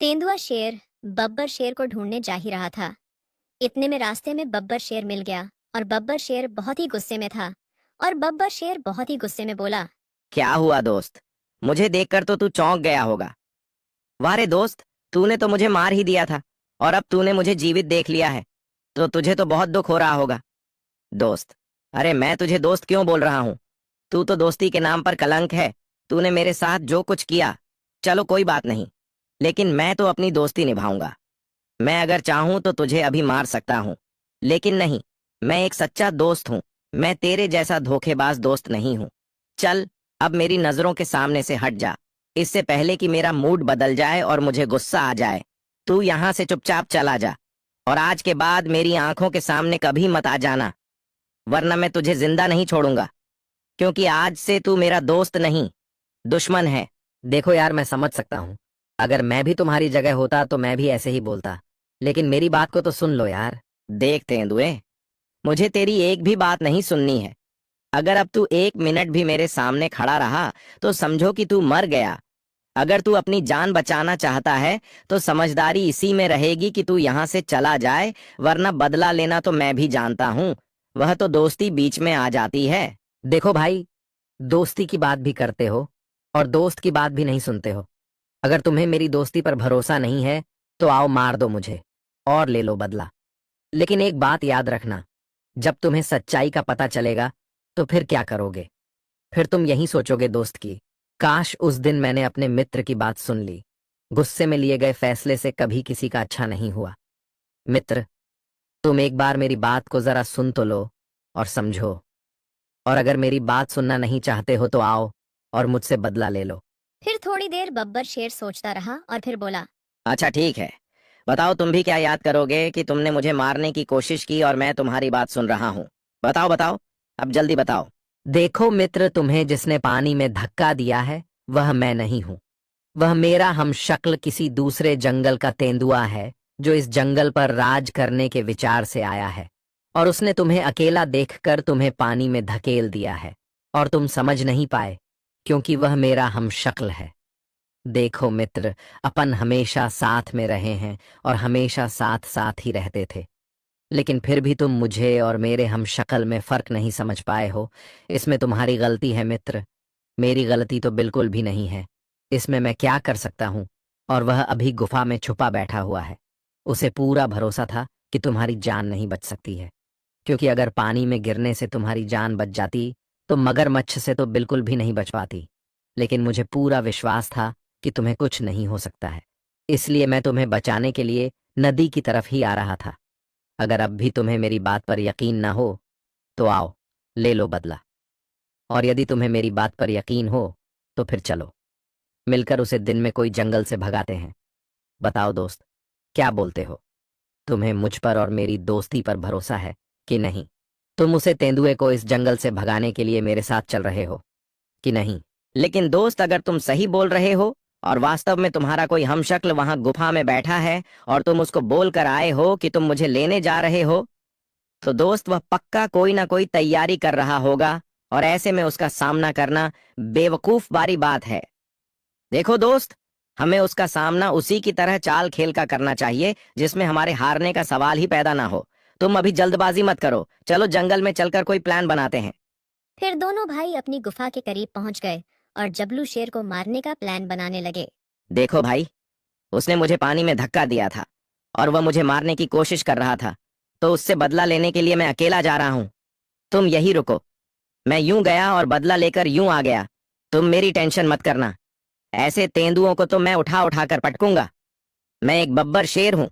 तेंदुआ शेर बब्बर शेर को ढूंढने जा ही रहा था। इतने में रास्ते में बब्बर शेर मिल गया, और बब्बर शेर बहुत ही गुस्से में था। और बब्बर शेर बहुत ही गुस्से में बोला, क्या हुआ दोस्त? मुझे देखकर तो तू चौंक गया होगा। वाह रे दोस्त, तूने तो मुझे मार ही दिया था और अब तूने मुझे जीवित देख लिया है, तो तुझे तो बहुत दुख हो रहा होगा। दोस्त, अरे मैं तुझे दोस्त क्यों बोल रहा हूँ? तू तो दोस्ती के नाम पर कलंक है। तूने मेरे साथ जो कुछ किया, चलो कोई बात नहीं, लेकिन मैं तो अपनी दोस्ती निभाऊंगा। मैं अगर चाहूं तो तुझे अभी मार सकता हूं, लेकिन नहीं, मैं एक सच्चा दोस्त हूं। मैं तेरे जैसा धोखेबाज दोस्त नहीं हूं। चल, अब मेरी नजरों के सामने से हट जा, इससे पहले कि मेरा मूड बदल जाए और मुझे गुस्सा आ जाए। तू यहां से चुपचाप चला जा, और आज के बाद मेरी आंखों के सामने कभी मत आ जाना, वरना मैं तुझे जिंदा नहीं छोड़ूंगा, क्योंकि आज से तू मेरा दोस्त नहीं, दुश्मन है। देखो यार, मैं समझ सकता हूँ, अगर मैं भी तुम्हारी जगह होता तो मैं भी ऐसे ही बोलता, लेकिन मेरी बात को तो सुन लो यार। देख तेंदुए, मुझे तेरी एक भी बात नहीं सुननी है। अगर अब तू 1 मिनट भी मेरे सामने खड़ा रहा तो समझो कि तू मर गया। अगर तू अपनी जान बचाना चाहता है तो समझदारी इसी में रहेगी कि तू यहाँ से चला जाए, वरना बदला लेना तो मैं भी जानता हूँ, वह तो दोस्ती बीच में आ जाती है। देखो भाई, दोस्ती की बात भी करते हो और दोस्त की बात भी नहीं सुनते हो। अगर तुम्हें मेरी दोस्ती पर भरोसा नहीं है तो आओ मार दो मुझे और ले लो बदला। लेकिन एक बात याद रखना, जब तुम्हें सच्चाई का पता चलेगा तो फिर क्या करोगे? फिर तुम यही सोचोगे दोस्त की, काश उस दिन मैंने अपने मित्र की बात सुन ली। गुस्से में लिए गए फैसले से कभी किसी का अच्छा नहीं हुआ। मित्र, तुम एक बार मेरी बात को जरा सुन तो लो और समझो, और अगर मेरी बात सुनना नहीं चाहते हो तो आओ और मुझसे बदला ले लो। फिर थोड़ी देर बब्बर शेर सोचता रहा और फिर बोला, अच्छा ठीक है, बताओ तुम भी क्या याद करोगे कि तुमने मुझे मारने की कोशिश की और मैं तुम्हारी बात सुन रहा हूँ। बताओ बताओ, अब जल्दी बताओ। देखो मित्र, तुम्हें जिसने पानी में धक्का दिया है वह मैं नहीं हूं। वह मेरा हमशक्ल किसी दूसरे जंगल का तेंदुआ है जो इस जंगल पर राज करने के विचार से आया है, और उसने तुम्हें अकेला देखकर तुम्हें पानी में धकेल दिया है और तुम समझ नहीं पाए, क्योंकि वह मेरा हमशक्ल है। देखो मित्र, अपन हमेशा साथ में रहे हैं और हमेशा साथ साथ ही रहते थे, लेकिन फिर भी तुम मुझे और मेरे हमशक्ल में फर्क नहीं समझ पाए हो। इसमें तुम्हारी गलती है मित्र, मेरी गलती तो बिल्कुल भी नहीं है। इसमें मैं क्या कर सकता हूँ? और वह अभी गुफा में छुपा बैठा हुआ है। उसे पूरा भरोसा था कि तुम्हारी जान नहीं बच सकती है, क्योंकि अगर पानी में गिरने से तुम्हारी जान बच जाती तो मगरमच्छ से तो बिल्कुल भी नहीं बच पाती। लेकिन मुझे पूरा विश्वास था कि तुम्हें कुछ नहीं हो सकता है, इसलिए मैं तुम्हें बचाने के लिए नदी की तरफ ही आ रहा था। अगर अब भी तुम्हें मेरी बात पर यकीन ना हो तो आओ, ले लो बदला, और यदि तुम्हें मेरी बात पर यकीन हो तो फिर चलो मिलकर उसे दिन में कोई जंगल से भगाते हैं। बताओ दोस्त, क्या बोलते हो? तुम्हें मुझ पर और मेरी दोस्ती पर भरोसा है कि नहीं? तुम उसे तेंदुए को इस जंगल से भगाने के लिए मेरे साथ चल रहे हो कि नहीं? लेकिन दोस्त, अगर तुम सही बोल रहे हो और वास्तव में तुम्हारा कोई हमशक्ल वहां गुफा में बैठा है और तुम उसको बोल कर आए हो कि तुम मुझे लेने जा रहे हो, तो दोस्त वह पक्का कोई ना कोई तैयारी कर रहा होगा, और ऐसे में उसका सामना करना बेवकूफ बारी बात है। देखो दोस्त, हमें उसका सामना उसी की तरह चाल खेल का करना चाहिए जिसमें हमारे हारने का सवाल ही पैदा ना हो। तुम अभी जल्दबाजी मत करो, चलो जंगल में चलकर कोई प्लान बनाते हैं। फिर दोनों भाई अपनी गुफा के करीब पहुंच गए और जबलू शेर को मारने का प्लान बनाने लगे। देखो भाई, उसने मुझे पानी में धक्का दिया था और वह मुझे मारने की कोशिश कर रहा था, तो उससे बदला लेने के लिए मैं अकेला जा रहा हूँ। तुम यही रुको। मैं यूं गया और बदला लेकर यूं आ गया। तुम मेरी टेंशन मत करना। ऐसे तेंदुओं को तो मैं उठा उठा कर पटकूंगा। मैं एक बब्बर शेर हूँ,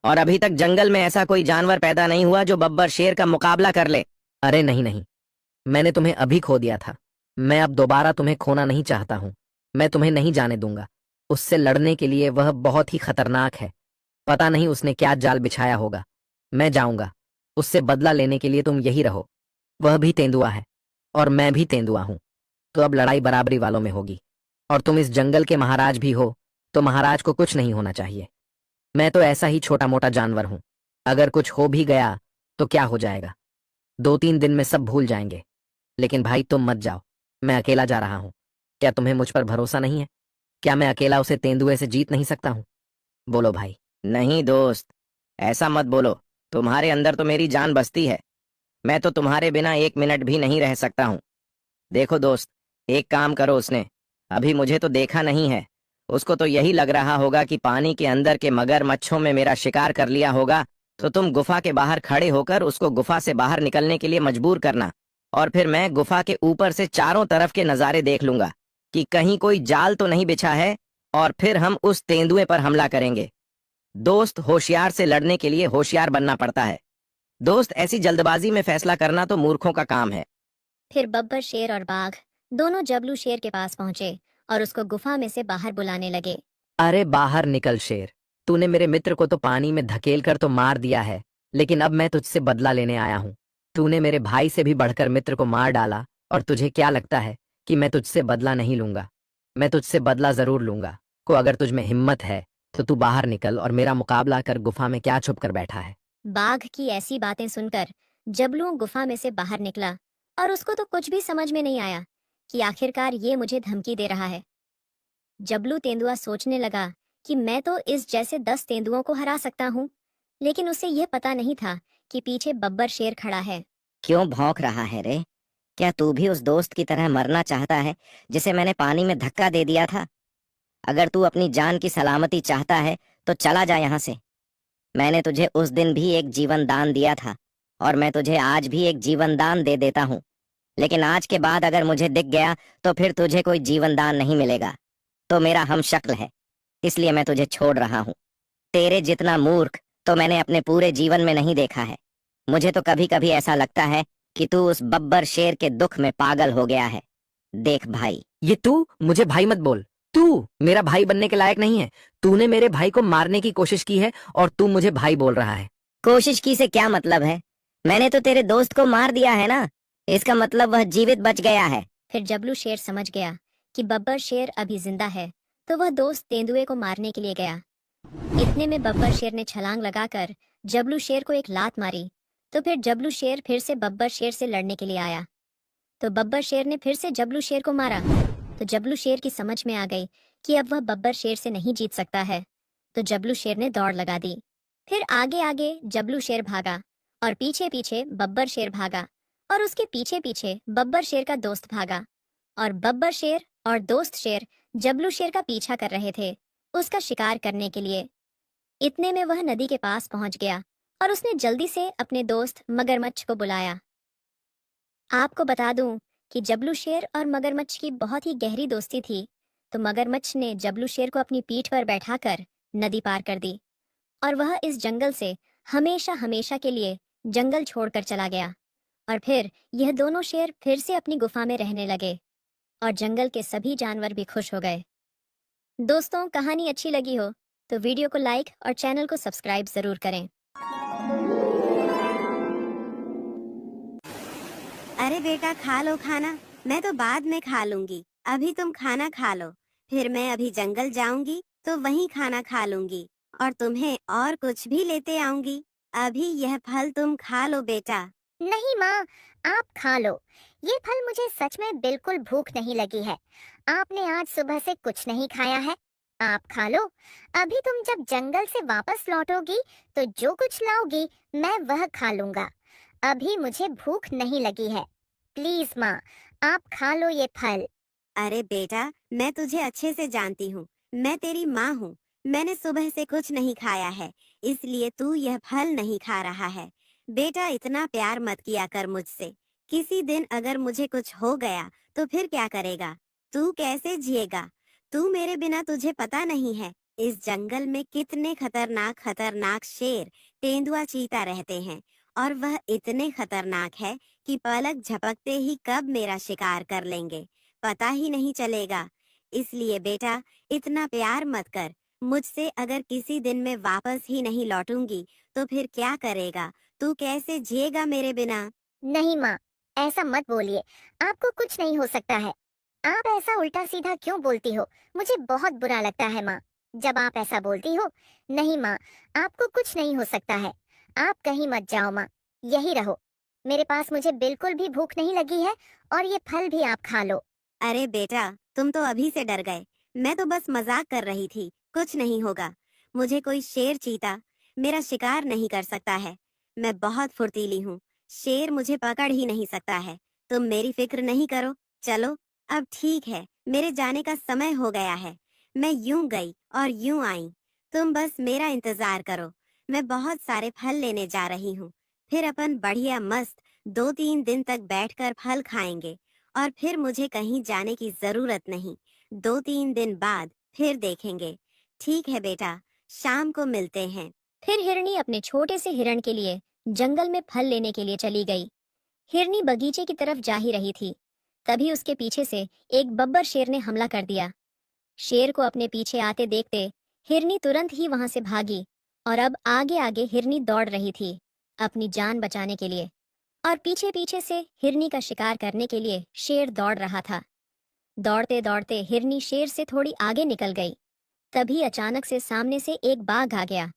और अभी तक जंगल में ऐसा कोई जानवर पैदा नहीं हुआ जो बब्बर शेर का मुकाबला कर ले। अरे नहीं नहीं, मैंने तुम्हें अभी खो दिया था। मैं अब दोबारा तुम्हें खोना नहीं चाहता हूँ। मैं तुम्हें नहीं जाने दूंगा। उससे लड़ने के लिए वह बहुत ही खतरनाक है। पता नहीं उसने क्या जाल बिछाया होगा। मैं जाऊंगा। उससे बदला लेने के लिए तुम यही रहो। वह भी तेंदुआ है और मैं भी तेंदुआ हूं, तो अब लड़ाई बराबरी वालों में होगी। और तुम इस जंगल के महाराज भी हो, तो महाराज को कुछ नहीं होना चाहिए। मैं तो ऐसा ही छोटा मोटा जानवर हूं। अगर कुछ हो भी गया तो क्या हो जाएगा? 2-3 दिन में सब भूल जाएंगे। लेकिन भाई तुम मत जाओ। मैं अकेला जा रहा हूं। क्या तुम्हें मुझ पर भरोसा नहीं है? क्या मैं अकेला उसे तेंदुए से जीत नहीं सकता हूं? बोलो भाई। नहीं दोस्त, ऐसा मत बोलो। तुम्हारे अंदर तो मेरी जान बसती है। मैं तो तुम्हारे बिना 1 मिनट भी नहीं रह सकता हूँ। देखो दोस्त, एक काम करो। उसने अभी मुझे तो देखा नहीं है। उसको तो यही लग रहा होगा कि पानी के अंदर के मगरमच्छों में मेरा शिकार कर लिया होगा। तो तुम गुफा के बाहर खड़े होकर उसको गुफा से बाहर निकलने के लिए मजबूर करना, और फिर मैं गुफा के ऊपर से चारों तरफ के नज़ारे देख लूंगा कि कहीं कोई जाल तो नहीं बिछा है, और फिर हम उस तेंदुए पर हमला करेंगे। दोस्त, होशियार से लड़ने के लिए होशियार बनना पड़ता है। दोस्त, ऐसी जल्दबाजी में फैसला करना तो मूर्खों का काम है। फिर बब्बर शेर और बाघ दोनों जबलू शेर के पास पहुंचे और उसको गुफा में से बाहर बुलाने लगे। अरे बाहर निकल शेर। तूने मेरे मित्र को तो पानी में धकेल कर तो मार दिया है, लेकिन अब मैं तुझसे बदला लेने आया हूँ। तूने मेरे भाई से भी बढ़कर मित्र को मार डाला, और तुझे क्या लगता है कि मैं तुझसे बदला नहीं लूंगा? मैं तुझसे बदला जरूर लूंगा। को अगर तुझ में हिम्मत है तो तू बाहर निकल और मेरा मुकाबला कर। गुफा में क्या छुप कर बैठा है? बाघ की ऐसी बातें सुनकर जबलू गुफा में से बाहर निकला और उसको तो कुछ भी समझ में नहीं आया कि आखिरकार ये मुझे धमकी दे रहा है। जबलू तेंदुआ सोचने लगा कि मैं तो इस जैसे 10 तेंदुओं को हरा सकता हूँ, लेकिन उसे यह पता नहीं था कि पीछे बब्बर शेर खड़ा है। क्यों भौंक रहा है रे? क्या तू भी उस दोस्त की तरह मरना चाहता है जिसे मैंने पानी में धक्का दे दिया था? अगर तू अपनी जान की सलामती चाहता है तो चला जा यहाँ से। मैंने तुझे उस दिन भी एक जीवन दान दिया था, और मैं तुझे आज भी एक जीवन दान दे देता हूँ। लेकिन आज के बाद अगर मुझे दिख गया तो फिर तुझे कोई जीवन दान नहीं मिलेगा। तो मेरा हम शक्ल है, इसलिए मैं तुझे छोड़ रहा हूँ। तेरे जितना मूर्ख तो मैंने अपने पूरे जीवन में नहीं देखा है। मुझे तो कभी कभी ऐसा लगता है कि तू उस बब्बर शेर के दुख में पागल हो गया है। देख भाई। ये तू मुझे भाई मत बोल। तू मेरा भाई बनने के लायक नहीं है। तूने मेरे भाई को मारने की कोशिश की है और तू मुझे भाई बोल रहा है। कोशिश की से क्या मतलब है? मैंने तो तेरे दोस्त को मार दिया है ना। इसका मतलब वह जीवित बच गया है। फिर जबलू शेर समझ गया कि बब्बर शेर अभी जिंदा है, तो वह दोस्त तेंदुए को मारने के लिए गया। इतने में बब्बर शेर ने छलांग लगाकर जबलू शेर को एक लात मारी। तो फिर जबलू शेर फिर से बब्बर शेर से लड़ने के लिए आया, तो बब्बर शेर ने फिर से जबलू शेर को मारा। तो जबलू शेर की समझ में आ गई कि अब वह बब्बर शेर से नहीं जीत सकता है, तो जबलू शेर ने दौड़ लगा दी। फिर आगे आगे जबलू शेर भागा और पीछे पीछे बब्बर शेर भागा, और उसके पीछे पीछे बब्बर शेर का दोस्त भागा, और बब्बर शेर और दोस्त शेर जबलू शेर का पीछा कर रहे थे उसका शिकार करने के लिए। इतने में वह नदी के पास पहुंच गया और उसने जल्दी से अपने दोस्त मगरमच्छ को बुलाया। आपको बता दूं कि जबलू शेर और मगरमच्छ की बहुत ही गहरी दोस्ती थी, तो मगरमच्छ ने जबलू शेर को अपनी पीठ पर बैठाकर नदी पार कर दी, और वह इस जंगल से हमेशा हमेशा के लिए जंगल छोड़कर चला गया। और फिर यह दोनों शेर फिर से अपनी गुफा में रहने लगे, और जंगल के सभी जानवर भी खुश हो गए। दोस्तों, कहानी अच्छी लगी हो तो वीडियो को लाइक और चैनल को सब्सक्राइब जरूर करें। अरे बेटा, खा लो खाना। मैं तो बाद में खा लूंगी, अभी तुम खाना खा लो। फिर मैं अभी जंगल जाऊंगी तो वहीं खाना खा लूंगी, और तुम्हें और कुछ भी लेते आऊंगी। अभी यह फल तुम खा लो बेटा। नहीं माँ, आप खा लो। ये फल मुझे सच में बिल्कुल भूख नहीं लगी है। आपने आज सुबह से कुछ नहीं खाया है। आप खा लो। अभी तुम जब जंगल से वापस लौटोगी तो जो कुछ लाओगी मैं वह खा लूंगा। अभी मुझे भूख नहीं लगी है। प्लीज माँ, आप खा लो ये फल। अरे बेटा, मैं तुझे अच्छे से जानती हूँ। मैं तेरी माँ हूँ। मैंने सुबह से कुछ नहीं खाया है, इसलिए तू यह फल नहीं खा रहा है। बेटा इतना प्यार मत किया कर मुझसे। किसी दिन अगर मुझे कुछ हो गया तो फिर क्या करेगा? तू कैसे जिएगा? तू मेरे बिना तुझे पता नहीं है इस जंगल में कितने खतरनाक खतरनाक शेर, तेंदुआ, चीता रहते हैं और वह इतने खतरनाक है कि पलक झपकते ही कब मेरा शिकार कर लेंगे पता ही नहीं चलेगा। इसलिए बेटा इतना प्यार मत कर मुझसे। अगर किसी दिन मैं वापस ही नहीं लौटूंगी तो फिर क्या करेगा? तू कैसे जिएगा मेरे बिना? नहीं माँ, ऐसा मत बोलिए, आपको कुछ नहीं हो सकता है। आप ऐसा उल्टा सीधा क्यों बोलती हो? मुझे बहुत बुरा लगता है माँ, जब आप ऐसा बोलती हो। नहीं माँ, आपको कुछ नहीं हो सकता है। आप कहीं मत जाओ माँ, यही रहो। मेरे पास मुझे बिल्कुल भी भूख नहीं लगी है, और ये फल भी आप खा लो। अरे बेटा तुम तो अभी से डर गए। मैं तो बस मजाक कर रही थी, कुछ नहीं होगा। मुझे कोई शेर चीता मेरा शिकार नहीं कर सकता है। मैं बहुत फुर्तीली हूँ, शेर मुझे पकड़ ही नहीं सकता है। तुम मेरी फिक्र नहीं करो। चलो अब ठीक है, मेरे जाने का समय हो गया है। मैं यूं गई और यूं आई, तुम बस मेरा इंतजार करो। मैं बहुत सारे फल लेने जा रही हूँ। फिर अपन बढ़िया मस्त 2-3 दिन तक बैठकर फल खाएंगे और फिर मुझे कहीं जाने की जरूरत नहीं। 2-3 दिन बाद फिर देखेंगे। ठीक है बेटा, शाम को मिलते हैं। फिर हिरनी अपने छोटे से हिरण के लिए जंगल में फल लेने के लिए चली गई। हिरनी बगीचे की तरफ जा ही रही थी, तभी उसके पीछे से एक बब्बर शेर ने हमला कर दिया। शेर को अपने पीछे आते देखते हिरनी तुरंत ही वहां से भागी और अब आगे आगे हिरनी दौड़ रही थी अपनी जान बचाने के लिए, और पीछे पीछे से हिरनी का शिकार करने के लिए शेर दौड़ रहा था। दौड़ते दौड़ते हिरनी शेर से थोड़ी आगे निकल गई। तभी अचानक से सामने से एक बाघ आ गया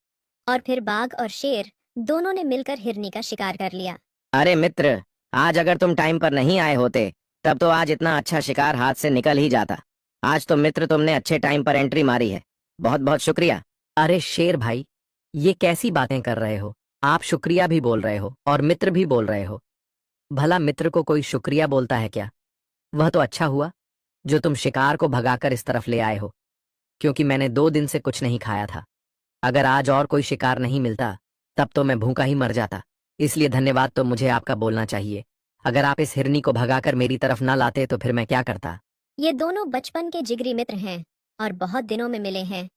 और फिर बाघ और शेर दोनों ने मिलकर हिरनी का शिकार कर लिया। अरे मित्र, आज अगर तुम टाइम पर नहीं आए होते तब तो आज इतना अच्छा शिकार हाथ से निकल ही जाता। आज तो मित्र तुमने अच्छे टाइम पर एंट्री मारी है, बहुत बहुत शुक्रिया। अरे शेर भाई, ये कैसी बातें कर रहे हो? आप शुक्रिया भी बोल रहे हो और मित्र भी बोल रहे हो। भला मित्र को कोई शुक्रिया बोलता है क्या? वह तो अच्छा हुआ जो तुम शिकार को भगाकर इस तरफ ले आए हो, क्योंकि मैंने 2 दिन से कुछ नहीं खाया था। अगर आज और कोई शिकार नहीं मिलता तब तो मैं भूखा ही मर जाता। इसलिए धन्यवाद तो मुझे आपका बोलना चाहिए। अगर आप इस हिरनी को भगाकर मेरी तरफ न लाते तो फिर मैं क्या करता? ये दोनों बचपन के जिगरी मित्र हैं और बहुत दिनों में मिले हैं,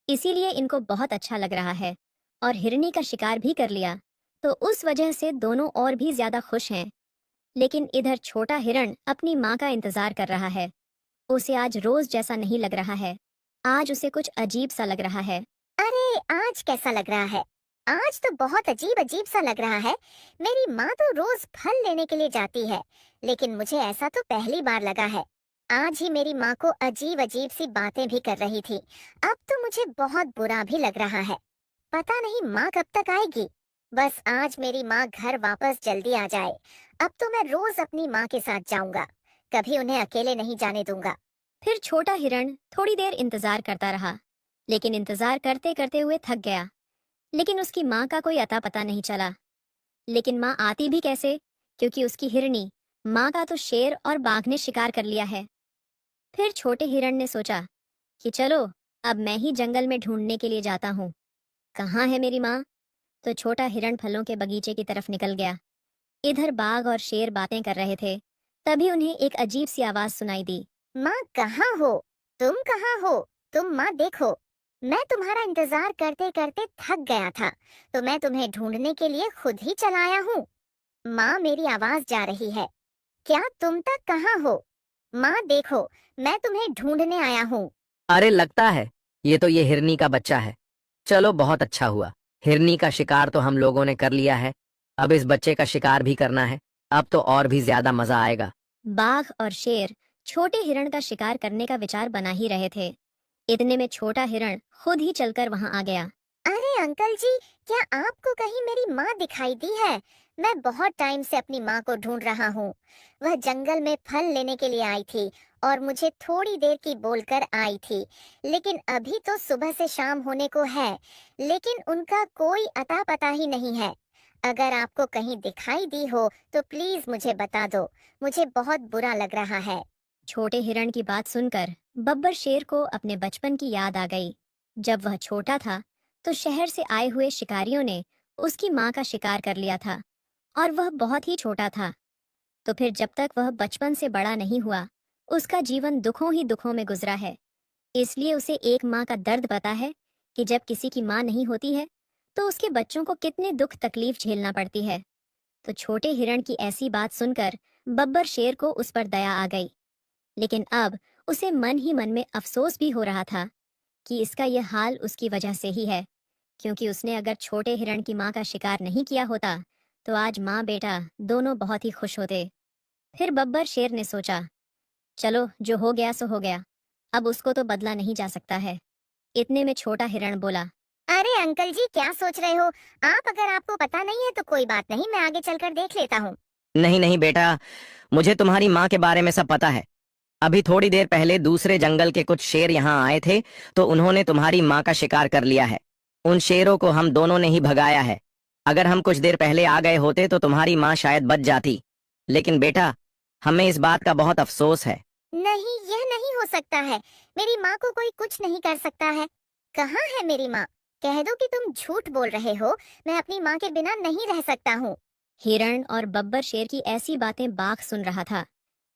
इसीलिए इनको बहुत अच्छा लग रहा है और हिरनी का शिकार भी कर लिया, तो उस वजह से दोनों और भी ज्यादा खुश हैं। लेकिन इधर छोटा हिरण अपनी माँ का इंतजार कर रहा है। उसे आज रोज जैसा नहीं लग रहा है, आज उसे कुछ अजीब सा लग रहा है। अरे आज कैसा लग रहा है? आज तो बहुत अजीब अजीब सा लग रहा है। मेरी माँ तो रोज फल लेने के लिए जाती है, लेकिन मुझे ऐसा तो पहली बार लगा है। आज ही मेरी माँ को अजीब अजीब सी बातें भी कर रही थी। अब तो मुझे बहुत बुरा भी लग रहा है। पता नहीं माँ कब तक आएगी। बस आज मेरी माँ घर वापस जल्दी आ जाए। अब तो मैं रोज अपनी माँ के साथ जाऊंगा, कभी उन्हें अकेले नहीं जाने दूंगा। फिर छोटा हिरण थोड़ी देर इंतजार करता रहा, लेकिन इंतजार करते करते हुए थक गया। लेकिन उसकी माँ का कोई अता पता नहीं चला। लेकिन माँ आती भी कैसे, क्योंकि उसकी हिरनी माँ का तो शेर और बाघ ने शिकार कर लिया है। फिर छोटे हिरण ने सोचा कि चलो अब मैं ही जंगल में ढूंढने के लिए जाता हूँ, कहाँ है मेरी माँ। तो छोटा हिरण फलों के बगीचे की तरफ निकल गया। इधर बाघ और शेर बातें कर रहे थे, तभी उन्हें एक अजीब सी आवाज सुनाई दी। माँ कहाँ हो? तुम कहाँ हो? तुम माँ देखो, मैं तुम्हारा इंतजार करते करते थक गया था, तो मैं तुम्हें ढूंढने के लिए खुद ही चला आया हूँ। माँ मेरी आवाज जा रही है, क्या तुम तक कहाँ हो? माँ देखो, मैं तुम्हें ढूंढने आया हूँ। अरे लगता है ये हिरनी का बच्चा है। चलो बहुत अच्छा हुआ, हिरनी का शिकार तो हम लोगों ने कर लिया है। अब इस बच्चे का शिकार भी करना है, अब तो और भी ज्यादा मजा आएगा। बाघ और शेर छोटे हिरण का शिकार करने का विचार बना ही रहे थे। इतने में छोटा हिरण खुद ही चलकर वहां आ गया। अरे अंकल जी, क्या आपको कहीं मेरी माँ दिखाई दी है? मैं बहुत टाइम से अपनी माँ को ढूंढ रहा हूँ। वह जंगल में फल लेने के लिए आई थी और मुझे थोड़ी देर की बोलकर आई थी, लेकिन अभी तो सुबह से शाम होने को है, लेकिन उनका कोई अता पता ही नहीं है। अगर आपको कहीं दिखाई दी हो तो प्लीज मुझे बता दो, मुझे बहुत बुरा लग रहा है। छोटे हिरण की बात सुनकर बब्बर शेर को अपने बचपन की याद आ गई। जब वह छोटा था तो शहर से आए हुए शिकारियों ने उसकी माँ का शिकार कर लिया था और वह बहुत ही छोटा था। तो फिर जब तक वह बचपन से बड़ा नहीं हुआ, उसका जीवन दुखों ही दुखों में गुजरा है। इसलिए उसे एक माँ का दर्द पता है कि जब किसी की माँ नहीं होती है तो उसके बच्चों को कितने दुख तकलीफ झेलना पड़ती है। तो छोटे हिरण की ऐसी बात सुनकर बब्बर शेर को उस पर दया आ गई। लेकिन अब उसे मन ही मन में अफसोस भी हो रहा था कि इसका यह हाल उसकी वजह से ही है, क्योंकि उसने अगर छोटे हिरण की माँ का शिकार नहीं किया होता तो आज माँ बेटा दोनों बहुत ही खुश होते। फिर बब्बर शेर ने सोचा, चलो जो हो गया सो हो गया, अब उसको तो बदला नहीं जा सकता है। इतने में छोटा हिरण बोला, अरे अंकल जी, क्या सोच रहे हो आप? अगर आपको पता नहीं है तो कोई बात नहीं, मैं आगे चलकर देख लेता हूँ। नहीं नहीं बेटा, मुझे तुम्हारी माँ के बारे में सब पता है। अभी थोड़ी देर पहले दूसरे जंगल के कुछ शेर यहाँ आए थे, तो उन्होंने तुम्हारी माँ का शिकार कर लिया है। उन शेरों को हम दोनों ने ही भगाया है। अगर हम कुछ देर पहले आ गए होते तो तुम्हारी माँ शायद बच जाती। लेकिन बेटा, हमें इस बात का बहुत अफसोस है। नहीं, यह नहीं हो सकता है। मेरी माँ को कोई कुछ नहीं कर सकता है। कहाँ है मेरी माँ? कह दो कि तुम झूठ बोल रहे हो। मैं अपनी माँ के बिना नहीं रह सकता हूँ। हिरण और बब्बर शेर की ऐसी बातें बाघ सुन रहा था,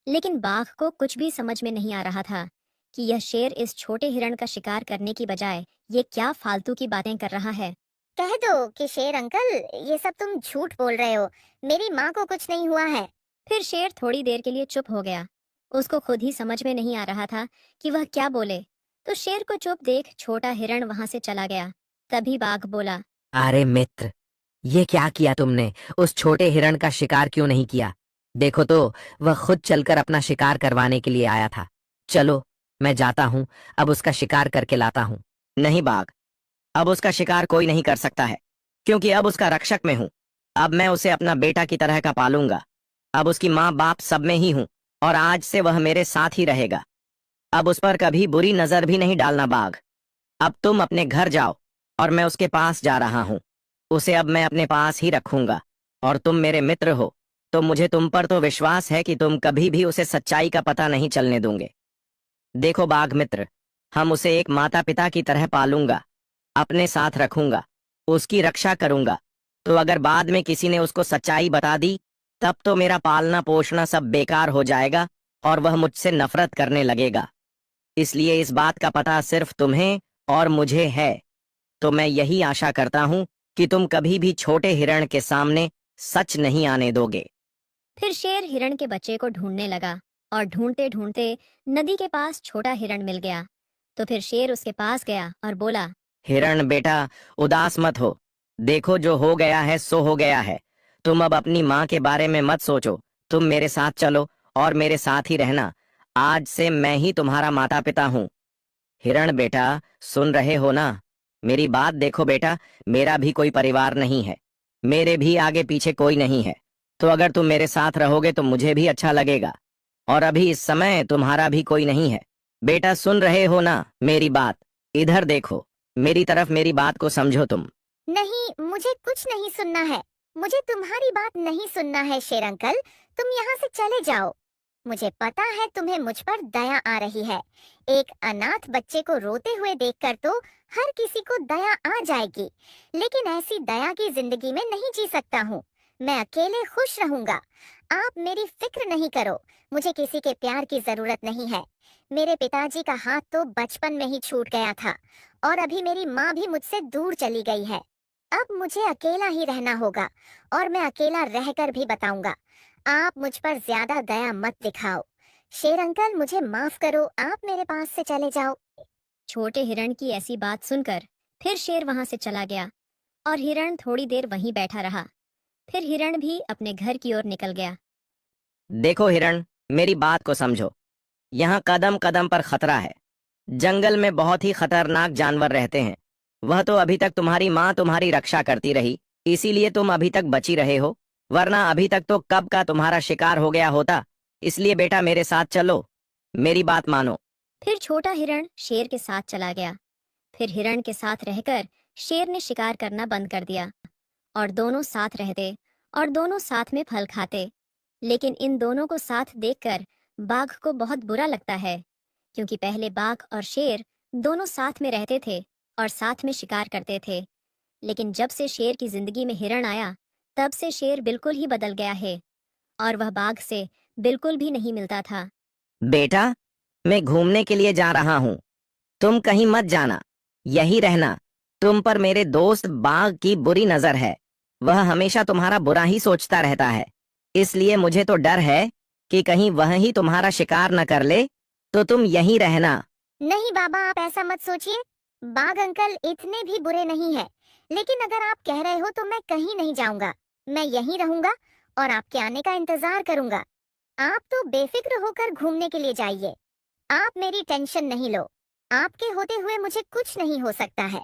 लेकिन बाघ को कुछ भी समझ में नहीं आ रहा था कि यह शेर इस छोटे हिरण का शिकार करने की बजाय ये क्या फालतू की बातें कर रहा है। कह दो कि शेर अंकल, ये सब तुम झूठ बोल रहे हो। मेरी माँ को कुछ नहीं हुआ है। फिर शेर थोड़ी देर के लिए चुप हो गया। उसको खुद ही समझ में नहीं आ रहा था कि वह क्या बोले। तो शेर को चुप देख छोटा हिरण वहां से चला गया। तभी बाघ बोला, अरे मित्र, ये क्या किया तुमने? उस छोटे हिरण का शिकार क्यों नहीं किया? देखो तो, वह खुद चलकर अपना शिकार करवाने के लिए आया था। चलो, मैं जाता हूँ, अब उसका शिकार करके लाता हूँ। नहीं बाघ, अब उसका शिकार कोई नहीं कर सकता है, क्योंकि अब उसका रक्षक मैं हूँ। अब मैं उसे अपना बेटा की तरह का पालूंगा। अब उसकी माँ बाप सब में ही हूँ, और आज से वह मेरे साथ ही रहेगा। अब उस पर कभी बुरी नजर भी नहीं डालना बाघ। अब तुम अपने घर जाओ, और मैं उसके पास जा रहा हूँ। उसे अब मैं अपने पास ही रखूंगा। और तुम मेरे मित्र हो, तो मुझे तुम पर तो विश्वास है कि तुम कभी भी उसे सच्चाई का पता नहीं चलने दोगे। देखो बाघ मित्र, हम उसे एक माता पिता की तरह पालूंगा, अपने साथ रखूंगा, उसकी रक्षा करूंगा। तो अगर बाद में किसी ने उसको सच्चाई बता दी, तब तो मेरा पालना पोषना सब बेकार हो जाएगा और वह मुझसे नफरत करने लगेगा। इसलिए इस बात का पता सिर्फ तुम्हें और मुझे है। तो मैं यही आशा करता हूं कि तुम कभी भी छोटे हिरण के सामने सच नहीं आने दोगे। फिर शेर हिरण के बच्चे को ढूंढने लगा और ढूंढते ढूंढते नदी के पास छोटा हिरण मिल गया। तो फिर शेर उसके पास गया और बोला, हिरण बेटा, उदास मत हो। देखो जो हो गया है सो हो गया है। तुम अब अपनी माँ के बारे में मत सोचो। तुम मेरे साथ चलो और मेरे साथ ही रहना। आज से मैं ही तुम्हारा माता पिता हूँ। हिरण बेटा, सुन रहे हो ना? मेरी बात देखो बेटा, मेरा भी कोई परिवार नहीं है, मेरे भी आगे पीछे कोई नहीं है। तो अगर तुम मेरे साथ रहोगे तो मुझे भी अच्छा लगेगा। और अभी इस समय तुम्हारा भी कोई नहीं है। बेटा सुन रहे हो ना मेरी बात? इधर देखो, मेरी तरफ, मेरी बात को समझो तुम। नहीं, मुझे कुछ नहीं सुनना है। मुझे तुम्हारी बात नहीं सुनना है शेर अंकल। तुम यहाँ से चले जाओ। मुझे पता है तुम्हें मुझ पर दया आ रही है। एक अनाथ बच्चे को रोते हुए देखकर तो हर किसी को दया आ जाएगी, लेकिन ऐसी दया की जिंदगी में नहीं जी सकता हूँ। मैं अकेले खुश रहूंगा। आप मेरी फिक्र नहीं करो। मुझे किसी के प्यार की जरूरत नहीं है। मेरे पिताजी का हाथ तो बचपन में ही छूट गया था, और अभी मेरी माँ भी मुझसे दूर चली गई है। अब मुझे अकेला ही रहना होगा, और मैं अकेला रहकर भी बताऊंगा। आप मुझ पर ज्यादा दया मत दिखाओ। शेर अंकल, मुझे माफ करो। आप मेरे पास से चले जाओ। छोटे हिरण की ऐसी बात सुनकर फिर शेर वहां से चला गया और हिरण थोड़ी देर वहीं बैठा रहा। फिर हिरण भी अपने घर की ओर निकल गया। देखो हिरण, मेरी बात को समझो। यहाँ कदम कदम पर खतरा है। जंगल में बहुत ही खतरनाक जानवर रहते हैं। वह तो अभी तक तुम्हारी माँ तुम्हारी रक्षा करती रही, इसीलिए तुम अभी तक बची रहे हो, वरना अभी तक तो कब का तुम्हारा शिकार हो गया होता। इसलिए बेटा मेरे साथ चलो, मेरी बात मानो। फिर छोटा हिरण शेर के साथ चला गया। फिर हिरण के साथ रहकर शेर ने शिकार करना बंद कर दिया और दोनों साथ रहते और दोनों साथ में फल खाते। लेकिन इन दोनों को साथ देखकर बाघ को बहुत बुरा लगता है, क्योंकि पहले बाघ और शेर दोनों साथ में रहते थे और साथ में शिकार करते थे। लेकिन जब से शेर की जिंदगी में हिरण आया, तब से शेर बिल्कुल ही बदल गया है और वह बाघ से बिल्कुल भी नहीं मिलता था। बेटा, मैं घूमने के लिए जा रहा हूँ। तुम कहीं मत जाना, यही रहना। तुम पर मेरे दोस्त बाघ की बुरी नजर है। वह हमेशा तुम्हारा बुरा ही सोचता रहता है। इसलिए मुझे तो डर है कि कहीं वह ही तुम्हारा शिकार न कर ले, तो तुम यहीं रहना। नहीं बाबा, आप ऐसा मत सोचिए। बाघ अंकल इतने भी बुरे नहीं है। लेकिन अगर आप कह रहे हो तो मैं कहीं नहीं जाऊंगा। मैं यहीं रहूंगा और आपके आने का इंतजार करूंगा। आप तो बेफिक्र होकर घूमने के लिए जाइए। आप मेरी टेंशन नहीं लो। आपके होते हुए मुझे कुछ नहीं हो सकता है।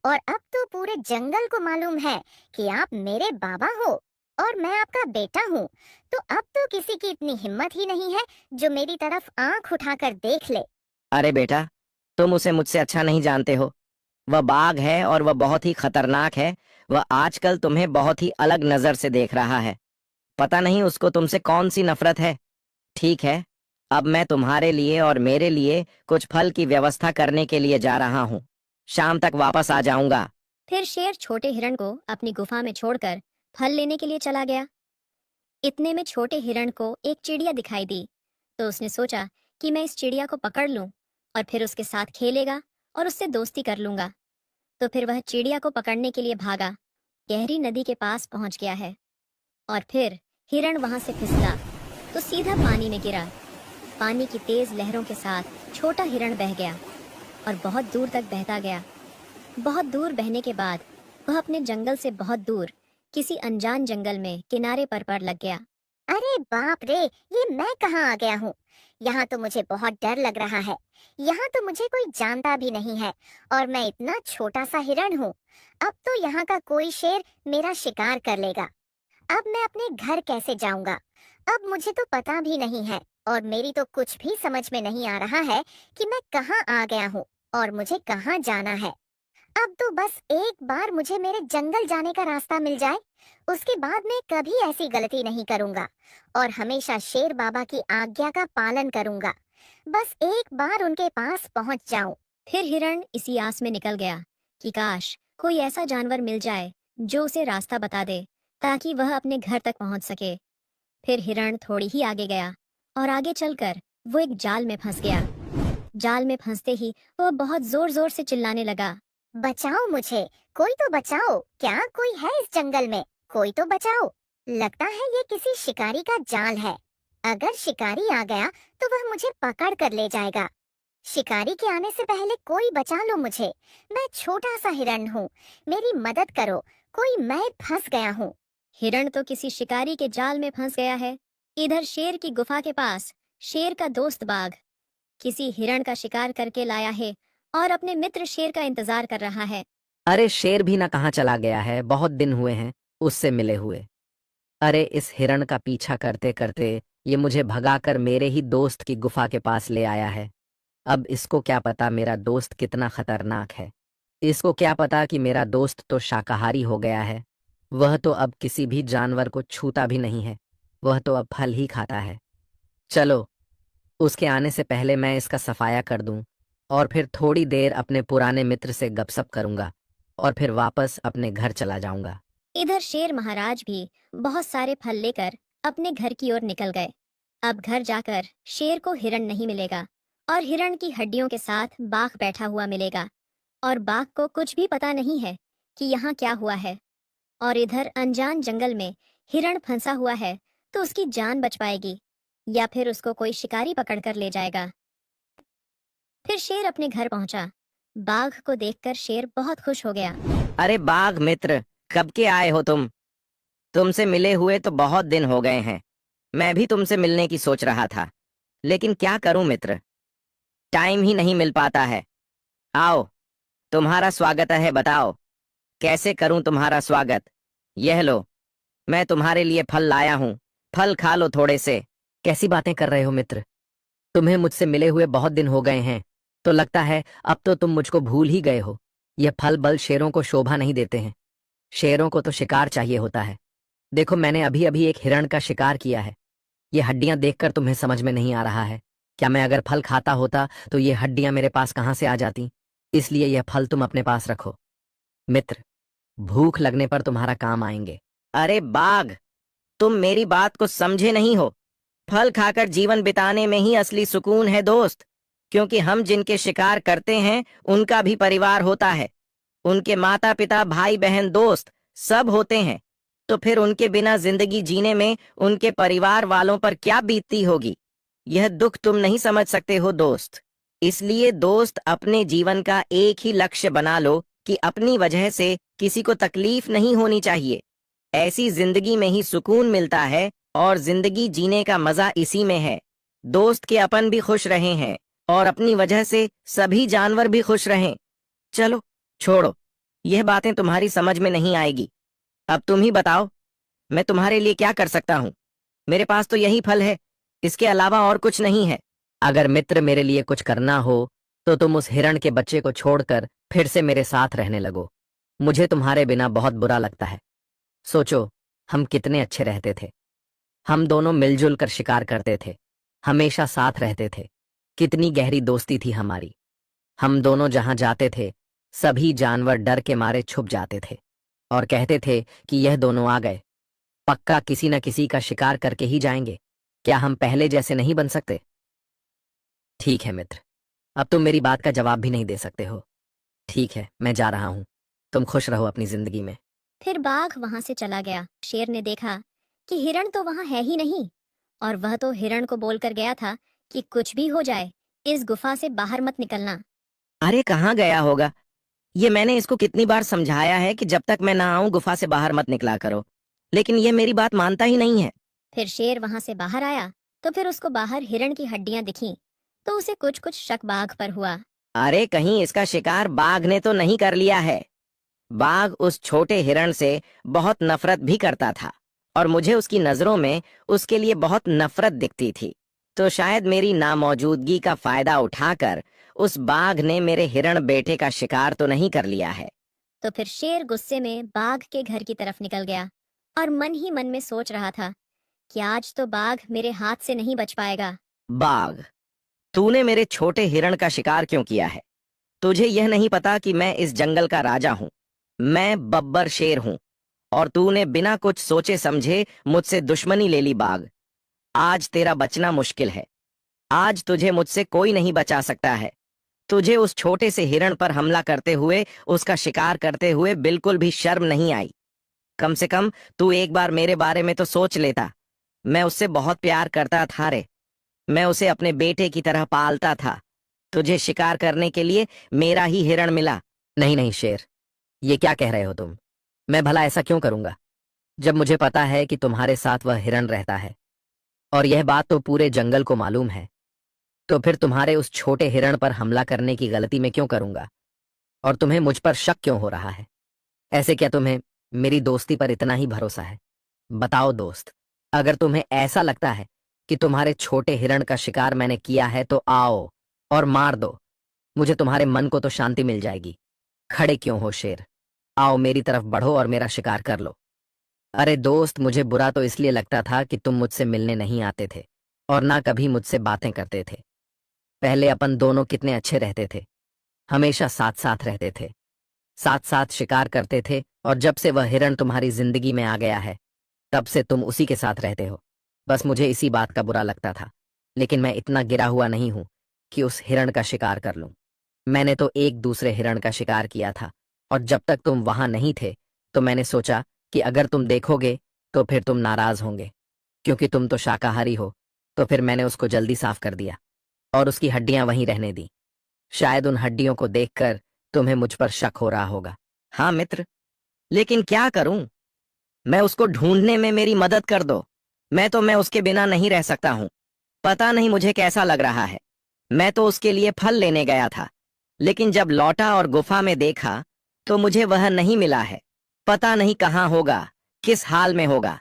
और अब तो पूरे जंगल को मालूम है कि आप मेरे बाबा हो और मैं आपका बेटा हूँ। तो अब तो किसी की इतनी हिम्मत ही नहीं है जो मेरी तरफ आंख उठाकर देख ले। अरे बेटा, तुम उसे मुझसे अच्छा नहीं जानते हो। वह बाघ है और वह बहुत ही खतरनाक है। वह आजकल तुम्हें बहुत ही अलग नजर से देख रहा है। पता नहीं उसको तुमसे कौन सी नफरत है। ठीक है, अब मैं तुम्हारे लिए और मेरे लिए कुछ फल की व्यवस्था करने के लिए जा रहा हूँ। शाम तक वापस आ जाऊंगा। फिर शेर छोटे हिरण को अपनी गुफा में छोड़कर फल लेने के लिए चला गया। इतने में छोटे हिरण को एक चिड़िया दिखाई दी, तो उसने सोचा कि मैं इस चिड़िया को पकड़ लूं और फिर उसके साथ खेलेगा और उससे दोस्ती कर लूंगा। तो फिर वह चिड़िया को पकड़ने के लिए भागा। गहरी नदी के पास पहुंच गया है और फिर हिरण वहां से फिसला तो सीधा पानी में गिरा। पानी की तेज लहरों के साथ छोटा हिरण बह गया और बहुत दूर तक बहता गया। बहुत दूर बहने के बाद वह अपने जंगल से बहुत दूर किसी अनजान जंगल में किनारे पर लग गया। अरे बाप रे, ये मैं कहाँ आ गया हूँ। यहाँ तो मुझे बहुत डर लग रहा है। यहाँ तो मुझे कोई जानता भी नहीं है और मैं इतना छोटा सा हिरण हूँ। अब तो यहाँ का कोई शेर मेरा शिकार कर लेगा। अब मैं अपने घर कैसे जाऊंगा? अब मुझे तो पता भी नहीं है और मेरी तो कुछ भी समझ में नहीं आ रहा है कि मैं कहाँ आ गया हूँ और मुझे कहाँ जाना है। अब तो बस एक बार मुझे मेरे जंगल जाने का रास्ता मिल जाए, उसके बाद मैं कभी ऐसी गलती नहीं करूंगा और हमेशा शेर बाबा की आज्ञा का पालन करूंगा। बस एक बार उनके पास पहुंच जाऊं। फिर हिरण इसी आस में निकल गया कि काश कोई ऐसा जानवर मिल जाए जो उसे रास्ता बता दे ताकि वह अपने घर तक पहुंच सके। फिर हिरण थोड़ी ही आगे गया और आगे चलकर वो एक जाल में फंस गया। जाल में फंसते ही वह बहुत जोर जोर से चिल्लाने लगा। बचाओ मुझे, कोई तो बचाओ। क्या कोई है इस जंगल में? कोई तो बचाओ। लगता है ये किसी शिकारी का जाल है। अगर शिकारी आ गया तो वह मुझे पकड़ कर ले जाएगा। शिकारी के आने से पहले कोई बचा लो मुझे। मैं छोटा सा हिरण हूँ, मेरी मदद करो। कोई, मैं फंस गया हूँ। हिरण तो किसी शिकारी के जाल में फंस गया है। इधर शेर की गुफा के पास शेर का दोस्त बाघ किसी हिरण का शिकार करके लाया है और अपने मित्र शेर का इंतजार कर रहा है। अरे शेर भी ना कहाँ चला गया है, बहुत दिन हुए हैं उससे मिले हुए। अरे इस हिरण का पीछा करते करते ये मुझे भगाकर मेरे ही दोस्त की गुफा के पास ले आया है। अब इसको क्या पता मेरा दोस्त कितना खतरनाक है। इसको क्या पता कि मेरा दोस्त तो शाकाहारी हो गया है। वह तो अब किसी भी जानवर को छूता भी नहीं है, वह तो अब फल ही खाता है। चलो, उसके आने से पहले मैं इसका सफाया कर दूं और फिर थोड़ी देर अपने पुराने मित्र से गपशप करूंगा और फिर वापस अपने घर चला जाऊंगा। इधर शेर महाराज भी बहुत सारे फल लेकर अपने घर की ओर निकल गए। अब घर जाकर शेर को हिरण नहीं मिलेगा और हिरण की हड्डियों के साथ बाघ बैठा हुआ मिलेगा और बाघ को कुछ भी पता नहीं है कि यहाँ क्या हुआ है। और इधर अनजान जंगल में हिरण फंसा हुआ है तो उसकी जान बच पाएगी या फिर उसको कोई शिकारी पकड़कर ले जाएगा। फिर शेर अपने घर पहुंचा। बाघ को देखकर शेर बहुत खुश हो गया। अरे बाघ मित्र, कब के आए हो तुम? तुमसे मिले हुए तो बहुत दिन हो गए हैं। मैं भी तुमसे मिलने की सोच रहा था, लेकिन क्या करूं मित्र, टाइम ही नहीं मिल पाता है। आओ, तुम्हारा स्वागत है। बताओ कैसे करूं तुम्हारा स्वागत? यह लो, मैं तुम्हारे लिए फल लाया हूं। फल खा लो थोड़े से। कैसी बातें कर रहे हो मित्र? तुम्हें मुझसे मिले हुए बहुत दिन हो गए हैं, तो लगता है अब तो तुम मुझको भूल ही गए हो। यह फल बल शेरों को शोभा नहीं देते हैं। शेरों को तो शिकार चाहिए होता है। देखो, मैंने अभी अभी एक हिरण का शिकार किया है। ये हड्डियां देखकर तुम्हें समझ में नहीं आ रहा है क्या? मैं अगर फल खाता होता तो ये हड्डियां मेरे पास कहाँ से आ जाती? इसलिए यह फल तुम अपने पास रखो। मित्र, भूख लगने पर तुम्हारा काम आएंगे। अरे बाघ, तुम मेरी बात को समझे नहीं हो। फल खाकर जीवन बिताने में ही असली सुकून है दोस्त, क्योंकि हम जिनके शिकार करते हैं उनका भी परिवार होता है। उनके माता पिता भाई बहन दोस्त सब होते हैं। तो फिर उनके बिना जिंदगी जीने में उनके परिवार वालों पर क्या बीतती होगी, यह दुख तुम नहीं समझ सकते हो दोस्त। इसलिए दोस्त, अपने जीवन का एक ही लक्ष्य बना लो कि अपनी वजह से किसी को तकलीफ नहीं होनी चाहिए। ऐसी जिंदगी में ही सुकून मिलता है और जिंदगी जीने का मजा इसी में है। दोस्त के अपन भी खुश रहे हैं और अपनी वजह से सभी जानवर भी खुश रहें। चलो छोड़ो, यह बातें तुम्हारी समझ में नहीं आएगी। अब तुम ही बताओ, मैं तुम्हारे लिए क्या कर सकता हूँ? मेरे पास तो यही फल है, इसके अलावा और कुछ नहीं है। अगर मित्र मेरे लिए कुछ करना हो तो तुम उस हिरण के बच्चे को छोड़कर फिर से मेरे साथ रहने लगो। मुझे तुम्हारे बिना बहुत बुरा लगता है। सोचो, हम कितने अच्छे रहते थे। हम दोनों मिलजुल कर शिकार करते थे, हमेशा साथ रहते थे। कितनी गहरी दोस्ती थी हमारी। हम दोनों जहां जाते थे सभी जानवर डर के मारे छुप जाते थे और कहते थे कि यह दोनों आ गए, पक्का किसी न किसी का शिकार करके ही जाएंगे। क्या हम पहले जैसे नहीं बन सकते? ठीक है मित्र, अब तुम मेरी बात का जवाब भी नहीं दे सकते हो। ठीक है, मैं जा रहा हूं। तुम खुश रहो अपनी जिंदगी में। फिर बाघ वहां से चला गया। शेर ने देखा कि हिरण तो वहां है ही नहीं, और वह तो हिरण को बोलकर गया था कि कुछ भी हो जाए इस गुफा से बाहर मत निकलना। अरे कहाँ गया होगा? ये मैंने इसको कितनी बार समझाया है कि जब तक मैं ना आऊं गुफा से बाहर मत निकला करो, लेकिन ये मेरी बात मानता ही नहीं है। फिर शेर वहां से बाहर आया तो फिर उसको बाहर हिरण की हड्डियां दिखीं, तो उसे कुछ कुछ शक बाघ पर हुआ। अरे कहीं इसका शिकार बाघ ने तो नहीं कर लिया है। बाघ उस छोटे हिरण से बहुत नफरत भी करता था और मुझे उसकी नजरों में उसके लिए बहुत नफरत दिखती थी। तो शायद मेरी नामौजूदगी का फायदा उठाकर उस बाघ ने मेरे हिरण बेटे का शिकार तो नहीं कर लिया है। तो फिर शेर गुस्से में बाघ के घर की तरफ निकल गया और मन ही मन में सोच रहा था कि आज तो बाघ मेरे हाथ से नहीं बच पाएगा। बाघ, तूने मेरे छोटे हिरण का शिकार क्यों किया है? तुझे यह नहीं पता कि मैं इस जंगल का राजा हूँ। मैं बब्बर शेर हूँ और तूने बिना कुछ सोचे समझे मुझसे दुश्मनी ले ली बाघ। आज तेरा बचना मुश्किल है। आज तुझे मुझसे कोई नहीं बचा सकता है। तुझे उस छोटे से हिरण पर हमला करते हुए, उसका शिकार करते हुए बिल्कुल भी शर्म नहीं आई। कम से कम तू एक बार मेरे बारे में तो सोच लेता। मैं उससे बहुत प्यार करता था रे। मैं उसे अपने बेटे की तरह पालता था। तुझे शिकार करने के लिए मेरा ही हिरण मिला। नहीं नहीं शेर, ये क्या कह रहे हो तुम? मैं भला ऐसा क्यों करूंगा जब मुझे पता है कि तुम्हारे साथ वह हिरण रहता है और यह बात तो पूरे जंगल को मालूम है। तो फिर तुम्हारे उस छोटे हिरण पर हमला करने की गलती मैं क्यों करूंगा? और तुम्हें मुझ पर शक क्यों हो रहा है? ऐसे क्या तुम्हें मेरी दोस्ती पर इतना ही भरोसा है? बताओ दोस्त, अगर तुम्हें ऐसा लगता है कि तुम्हारे छोटे हिरण का शिकार मैंने किया है तो आओ और मार दो। मुझे तुम्हारे मन को तो शांति मिल जाएगी। खड़े क्यों हो शेर? आओ मेरी तरफ बढ़ो और मेरा शिकार कर लो। अरे दोस्त, मुझे बुरा तो इसलिए लगता था कि तुम मुझसे मिलने नहीं आते थे और ना कभी मुझसे बातें करते थे। पहले अपन दोनों कितने अच्छे रहते थे, हमेशा साथ साथ रहते थे, साथ साथ शिकार करते थे। और जब से वह हिरण तुम्हारी जिंदगी में आ गया है तब से तुम उसी के साथ रहते हो। बस मुझे इसी बात का बुरा लगता था, लेकिन मैं इतना गिरा हुआ नहीं हूं कि उस हिरण का शिकार कर लूं। मैंने तो एक दूसरे हिरण का शिकार किया था और जब तक तुम वहां नहीं थे तो मैंने सोचा कि अगर तुम देखोगे तो फिर तुम नाराज होंगे, क्योंकि तुम तो शाकाहारी हो। तो फिर मैंने उसको जल्दी साफ कर दिया और उसकी हड्डियां वहीं रहने दी। शायद उन हड्डियों को देखकर तुम्हें मुझ पर शक हो रहा होगा। हाँ मित्र, लेकिन क्या करूं? मैं उसको ढूंढने में मेरी मदद कर दो। मैं उसके बिना नहीं रह सकता हूं। पता नहीं मुझे कैसा लग रहा है। मैं तो उसके लिए फल लेने गया था, लेकिन जब लौटा और गुफा में देखा तो मुझे वह नहीं मिला है। पता नहीं कहाँ होगा, किस हाल में होगा।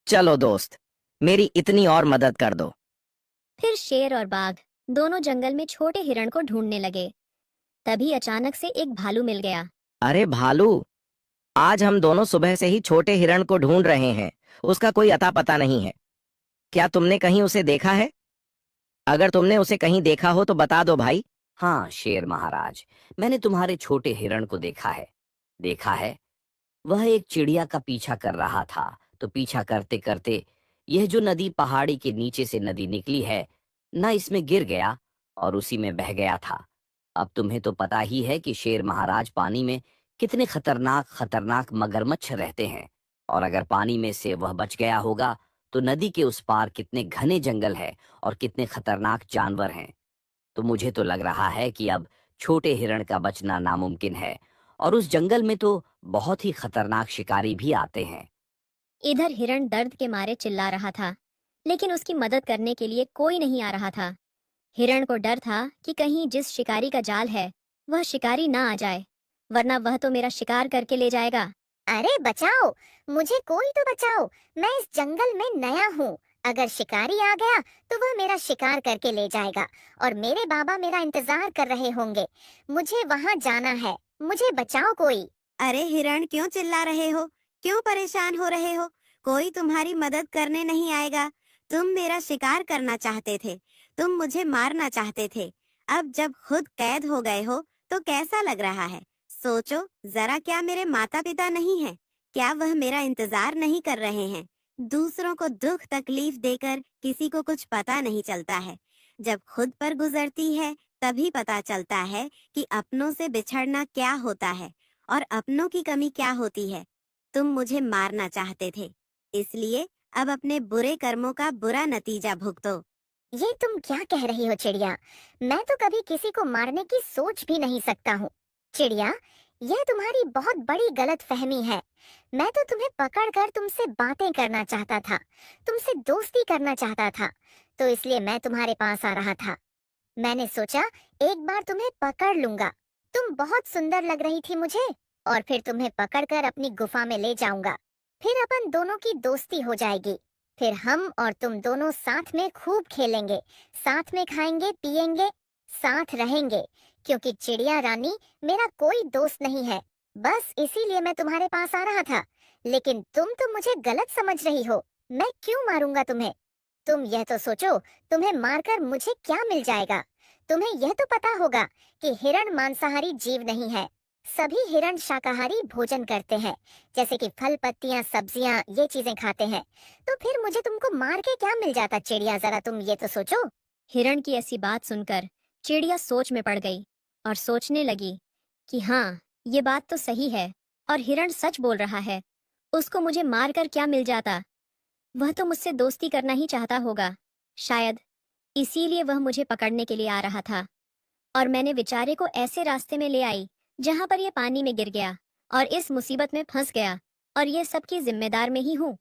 चलो दोस्त, मेरी इतनी और मदद कर दो। फिर शेर और बाघ दोनों जंगल में छोटे हिरण को ढूंढने लगे। तभी अचानक से एक भालू मिल गया। अरे भालू, आज हम दोनों सुबह से ही छोटे हिरण को ढूंढ रहे हैं। उसका कोई अता पता नहीं है। क्या तुमने कहीं उसे देखा है? अगर तुमने उसे कहीं देखा हो तो बता दो भाई। हाँ शेर महाराज, मैंने तुम्हारे छोटे हिरण को देखा है। वह एक चिड़िया का पीछा कर रहा था। तो पीछा करते करते यह जो नदी पहाड़ी के नीचे से नदी निकली है ना, इसमें गिर गया और उसी में बह गया था। अब तुम्हें तो पता ही है कि शेर महाराज पानी में कितने खतरनाक खतरनाक मगरमच्छ रहते हैं, और अगर पानी में से वह बच गया होगा तो नदी के उस पार कितने घने जंगल है और कितने खतरनाक जानवर हैं। तो मुझे तो लग रहा है कि अब छोटे हिरण का बचना नामुमकिन है, और उस जंगल में तो बहुत ही खतरनाक शिकारी भी आते हैं। इधर हिरण दर्द के मारे चिल्ला रहा था, लेकिन उसकी मदद करने के लिए कोई नहीं आ रहा था। हिरण को डर था कि कहीं जिस शिकारी का जाल है वह शिकारी ना आ जाए, वरना वह तो मेरा शिकार करके ले जाएगा। अरे बचाओ, मुझे कोई तो बचाओ, मैं इस जंगल में नया हूँ। अगर शिकारी आ गया तो वह मेरा शिकार करके ले जाएगा और मेरे बाबा मेरा इंतजार कर रहे होंगे। मुझे वहाँ जाना है, मुझे बचाओ कोई। अरे हिरण, क्यों चिल्ला रहे हो? क्यों परेशान हो रहे हो? कोई तुम्हारी मदद करने नहीं आएगा। तुम मेरा शिकार करना चाहते थे, तुम मुझे मारना चाहते थे। अब जब खुद कैद हो गए हो तो कैसा लग रहा है? सोचो जरा, क्या मेरे माता पिता नहीं हैं? क्या वह मेरा इंतजार नहीं कर रहे हैं? दूसरों को दुख तकलीफ देकर किसी को कुछ पता नहीं चलता है। जब खुद पर गुजरती है तभी पता चलता है कि अपनों से बिछड़ना क्या होता है और अपनों की कमी क्या होती है। तुम मुझे मारना चाहते थे, इसलिए अब अपने बुरे कर्मों का बुरा नतीजा भुगतो। ये तुम क्या कह रही हो चिड़िया? मैं तो कभी किसी को मारने की सोच भी नहीं सकता हूँ। चिड़िया, यह तुम्हारी बहुत बड़ी गलत फहमी है। मैं तो तुम्हें पकड़कर तुमसे बातें करना चाहता था, तुमसे दोस्ती करना चाहता था, तो इसलिए मैं तुम्हारे पास आ रहा था। मैंने सोचा एक बार तुम्हें पकड़ लूंगा। तुम बहुत सुंदर लग रही थी मुझे, और फिर तुम्हें पकड़कर अपनी गुफा में ले जाऊंगा। फिर अपन दोनों की दोस्ती हो जाएगी। फिर हम और तुम दोनों साथ में खूब खेलेंगे, साथ में खाएंगे पिएंगे, साथ रहेंगे। क्योंकि चिड़िया रानी मेरा कोई दोस्त नहीं है, बस इसीलिए मैं तुम्हारे पास आ रहा था। लेकिन तुम तो मुझे गलत समझ रही हो। मैं क्यों मारूंगा तुम्हें? तुम यह तो सोचो, तुम्हें मारकर मुझे क्या मिल जाएगा? तुम्हें यह तो पता होगा कि हिरण मांसाहारी जीव नहीं है। सभी हिरण शाकाहारी भोजन करते हैं, जैसे कि फल पत्तियां सब्जियां ये चीजें खाते हैं। तो फिर मुझे तुमको मार के क्या मिल जाता चिड़िया, जरा तुम ये तो सोचो। हिरण की ऐसी बात सुनकर चिड़िया सोच में पड़ गई और सोचने लगी कि हाँ, ये बात तो सही है और हिरण सच बोल रहा है। उसको मुझे मारकर क्या मिल जाता? वह तो मुझसे दोस्ती करना ही चाहता होगा, शायद इसीलिए वह मुझे पकड़ने के लिए आ रहा था। और मैंने बेचारे को ऐसे रास्ते में ले आई जहां पर यह पानी में गिर गया और इस मुसीबत में फंस गया, और ये सबकी जिम्मेदार मैं ही हूँ।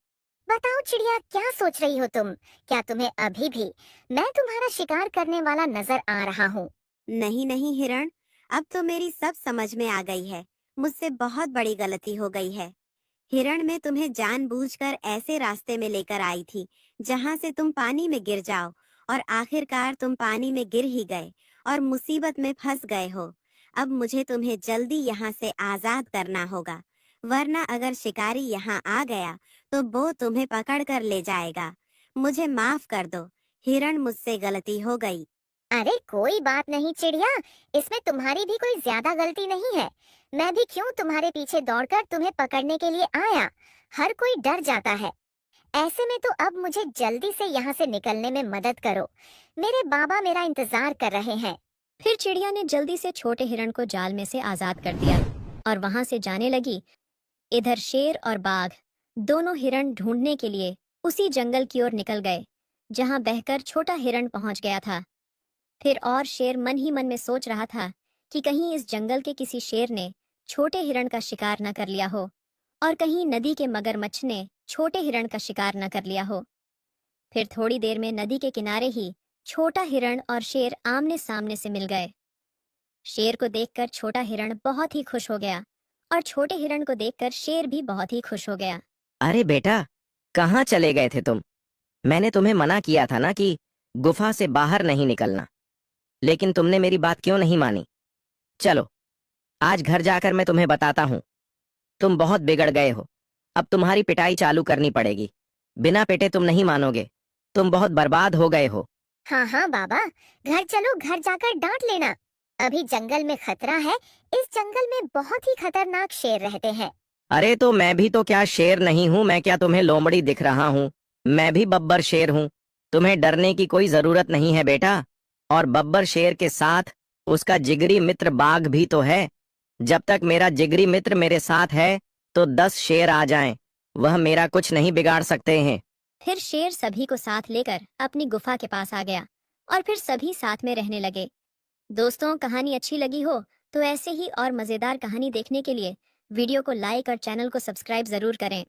बताओ चिड़िया, क्या सोच रही हो तुम? क्या तुम्हें अभी भी मैं तुम्हारा शिकार करने वाला नजर आ रहा हूँ? नहीं नहीं हिरण, अब तो मेरी सब समझ में आ गई है। मुझसे बहुत बड़ी गलती हो गई है। हिरण, मैं तुम्हें जानबूझकर ऐसे रास्ते में लेकर आई थी जहां से तुम पानी में गिर जाओ, और आखिरकार तुम पानी में गिर ही गए और मुसीबत में फंस गए हो। अब मुझे तुम्हें जल्दी यहाँ से आजाद करना होगा, वरना अगर शिकारी यहाँ आ गया तो वो तुम्हें पकड़ कर ले जाएगा। मुझे माफ कर दो हिरण, मुझसे गलती हो गई। अरे कोई बात नहीं चिड़िया, इसमें तुम्हारी भी कोई ज्यादा गलती नहीं है। मैं भी क्यों तुम्हारे पीछे दौड़कर तुम्हें पकड़ने के लिए आया? हर कोई डर जाता है। ऐसे में तो अब मुझे जल्दी से यहाँ से निकलने में मदद करो। मेरे बाबा मेरा इंतजार कर रहे हैं। फिर चिड़िया ने जल्दी से छोटे हिरण को जाल में से आजाद कर दिया और वहां से जाने लगी। इधर शेर और बाघ दोनों हिरण ढूंढने के लिए उसी जंगल की ओर निकल गए जहां बहकर छोटा हिरण पहुंच गया था। फिर और शेर मन ही मन में सोच रहा था कि कहीं इस जंगल के किसी शेर ने छोटे हिरण का शिकार न कर लिया हो, और कहीं नदी के मगरमच्छ ने छोटे हिरण का शिकार न कर लिया हो। फिर थोड़ी देर में नदी के किनारे ही छोटा हिरण और शेर आमने सामने से मिल गए। शेर को देखकर छोटा हिरण बहुत ही खुश हो गया और छोटे हिरण को देखकर शेर भी बहुत ही खुश हो गया। अरे बेटा, कहाँ चले गए थे तुम? मैंने तुम्हें मना किया था ना कि गुफा से बाहर नहीं निकलना, लेकिन तुमने मेरी बात क्यों नहीं मानी? चलो, आज घर जाकर मैं तुम्हें बताता हूँ। तुम बहुत बिगड़ गए हो, अब तुम्हारी पिटाई चालू करनी पड़ेगी। बिना पिटे तुम नहीं मानोगे, तुम बहुत बर्बाद हो गए हो। हाँ हाँ बाबा, घर चलो, घर जाकर डांट लेना। अभी जंगल में खतरा है। इस जंगल में बहुत ही खतरनाक शेर रहते हैं। अरे तो मैं भी तो क्या शेर नहीं हूँ? मैं क्या तुम्हें लोमड़ी दिख रहा हूँ? मैं भी बब्बर शेर हूँ। तुम्हें डरने की कोई जरूरत नहीं है बेटा। और बब्बर शेर के साथ उसका जिगरी मित्र बाघ भी तो है। जब तक मेरा जिगरी मित्र मेरे साथ है तो 10 शेर आ जाएं, वह मेरा कुछ नहीं बिगाड़ सकते हैं। फिर शेर सभी को साथ लेकर अपनी गुफा के पास आ गया और फिर सभी साथ में रहने लगे। दोस्तों, कहानी अच्छी लगी हो तो ऐसे ही और मजेदार कहानी देखने के लिए वीडियो को लाइक और चैनल को सब्सक्राइब जरूर करें।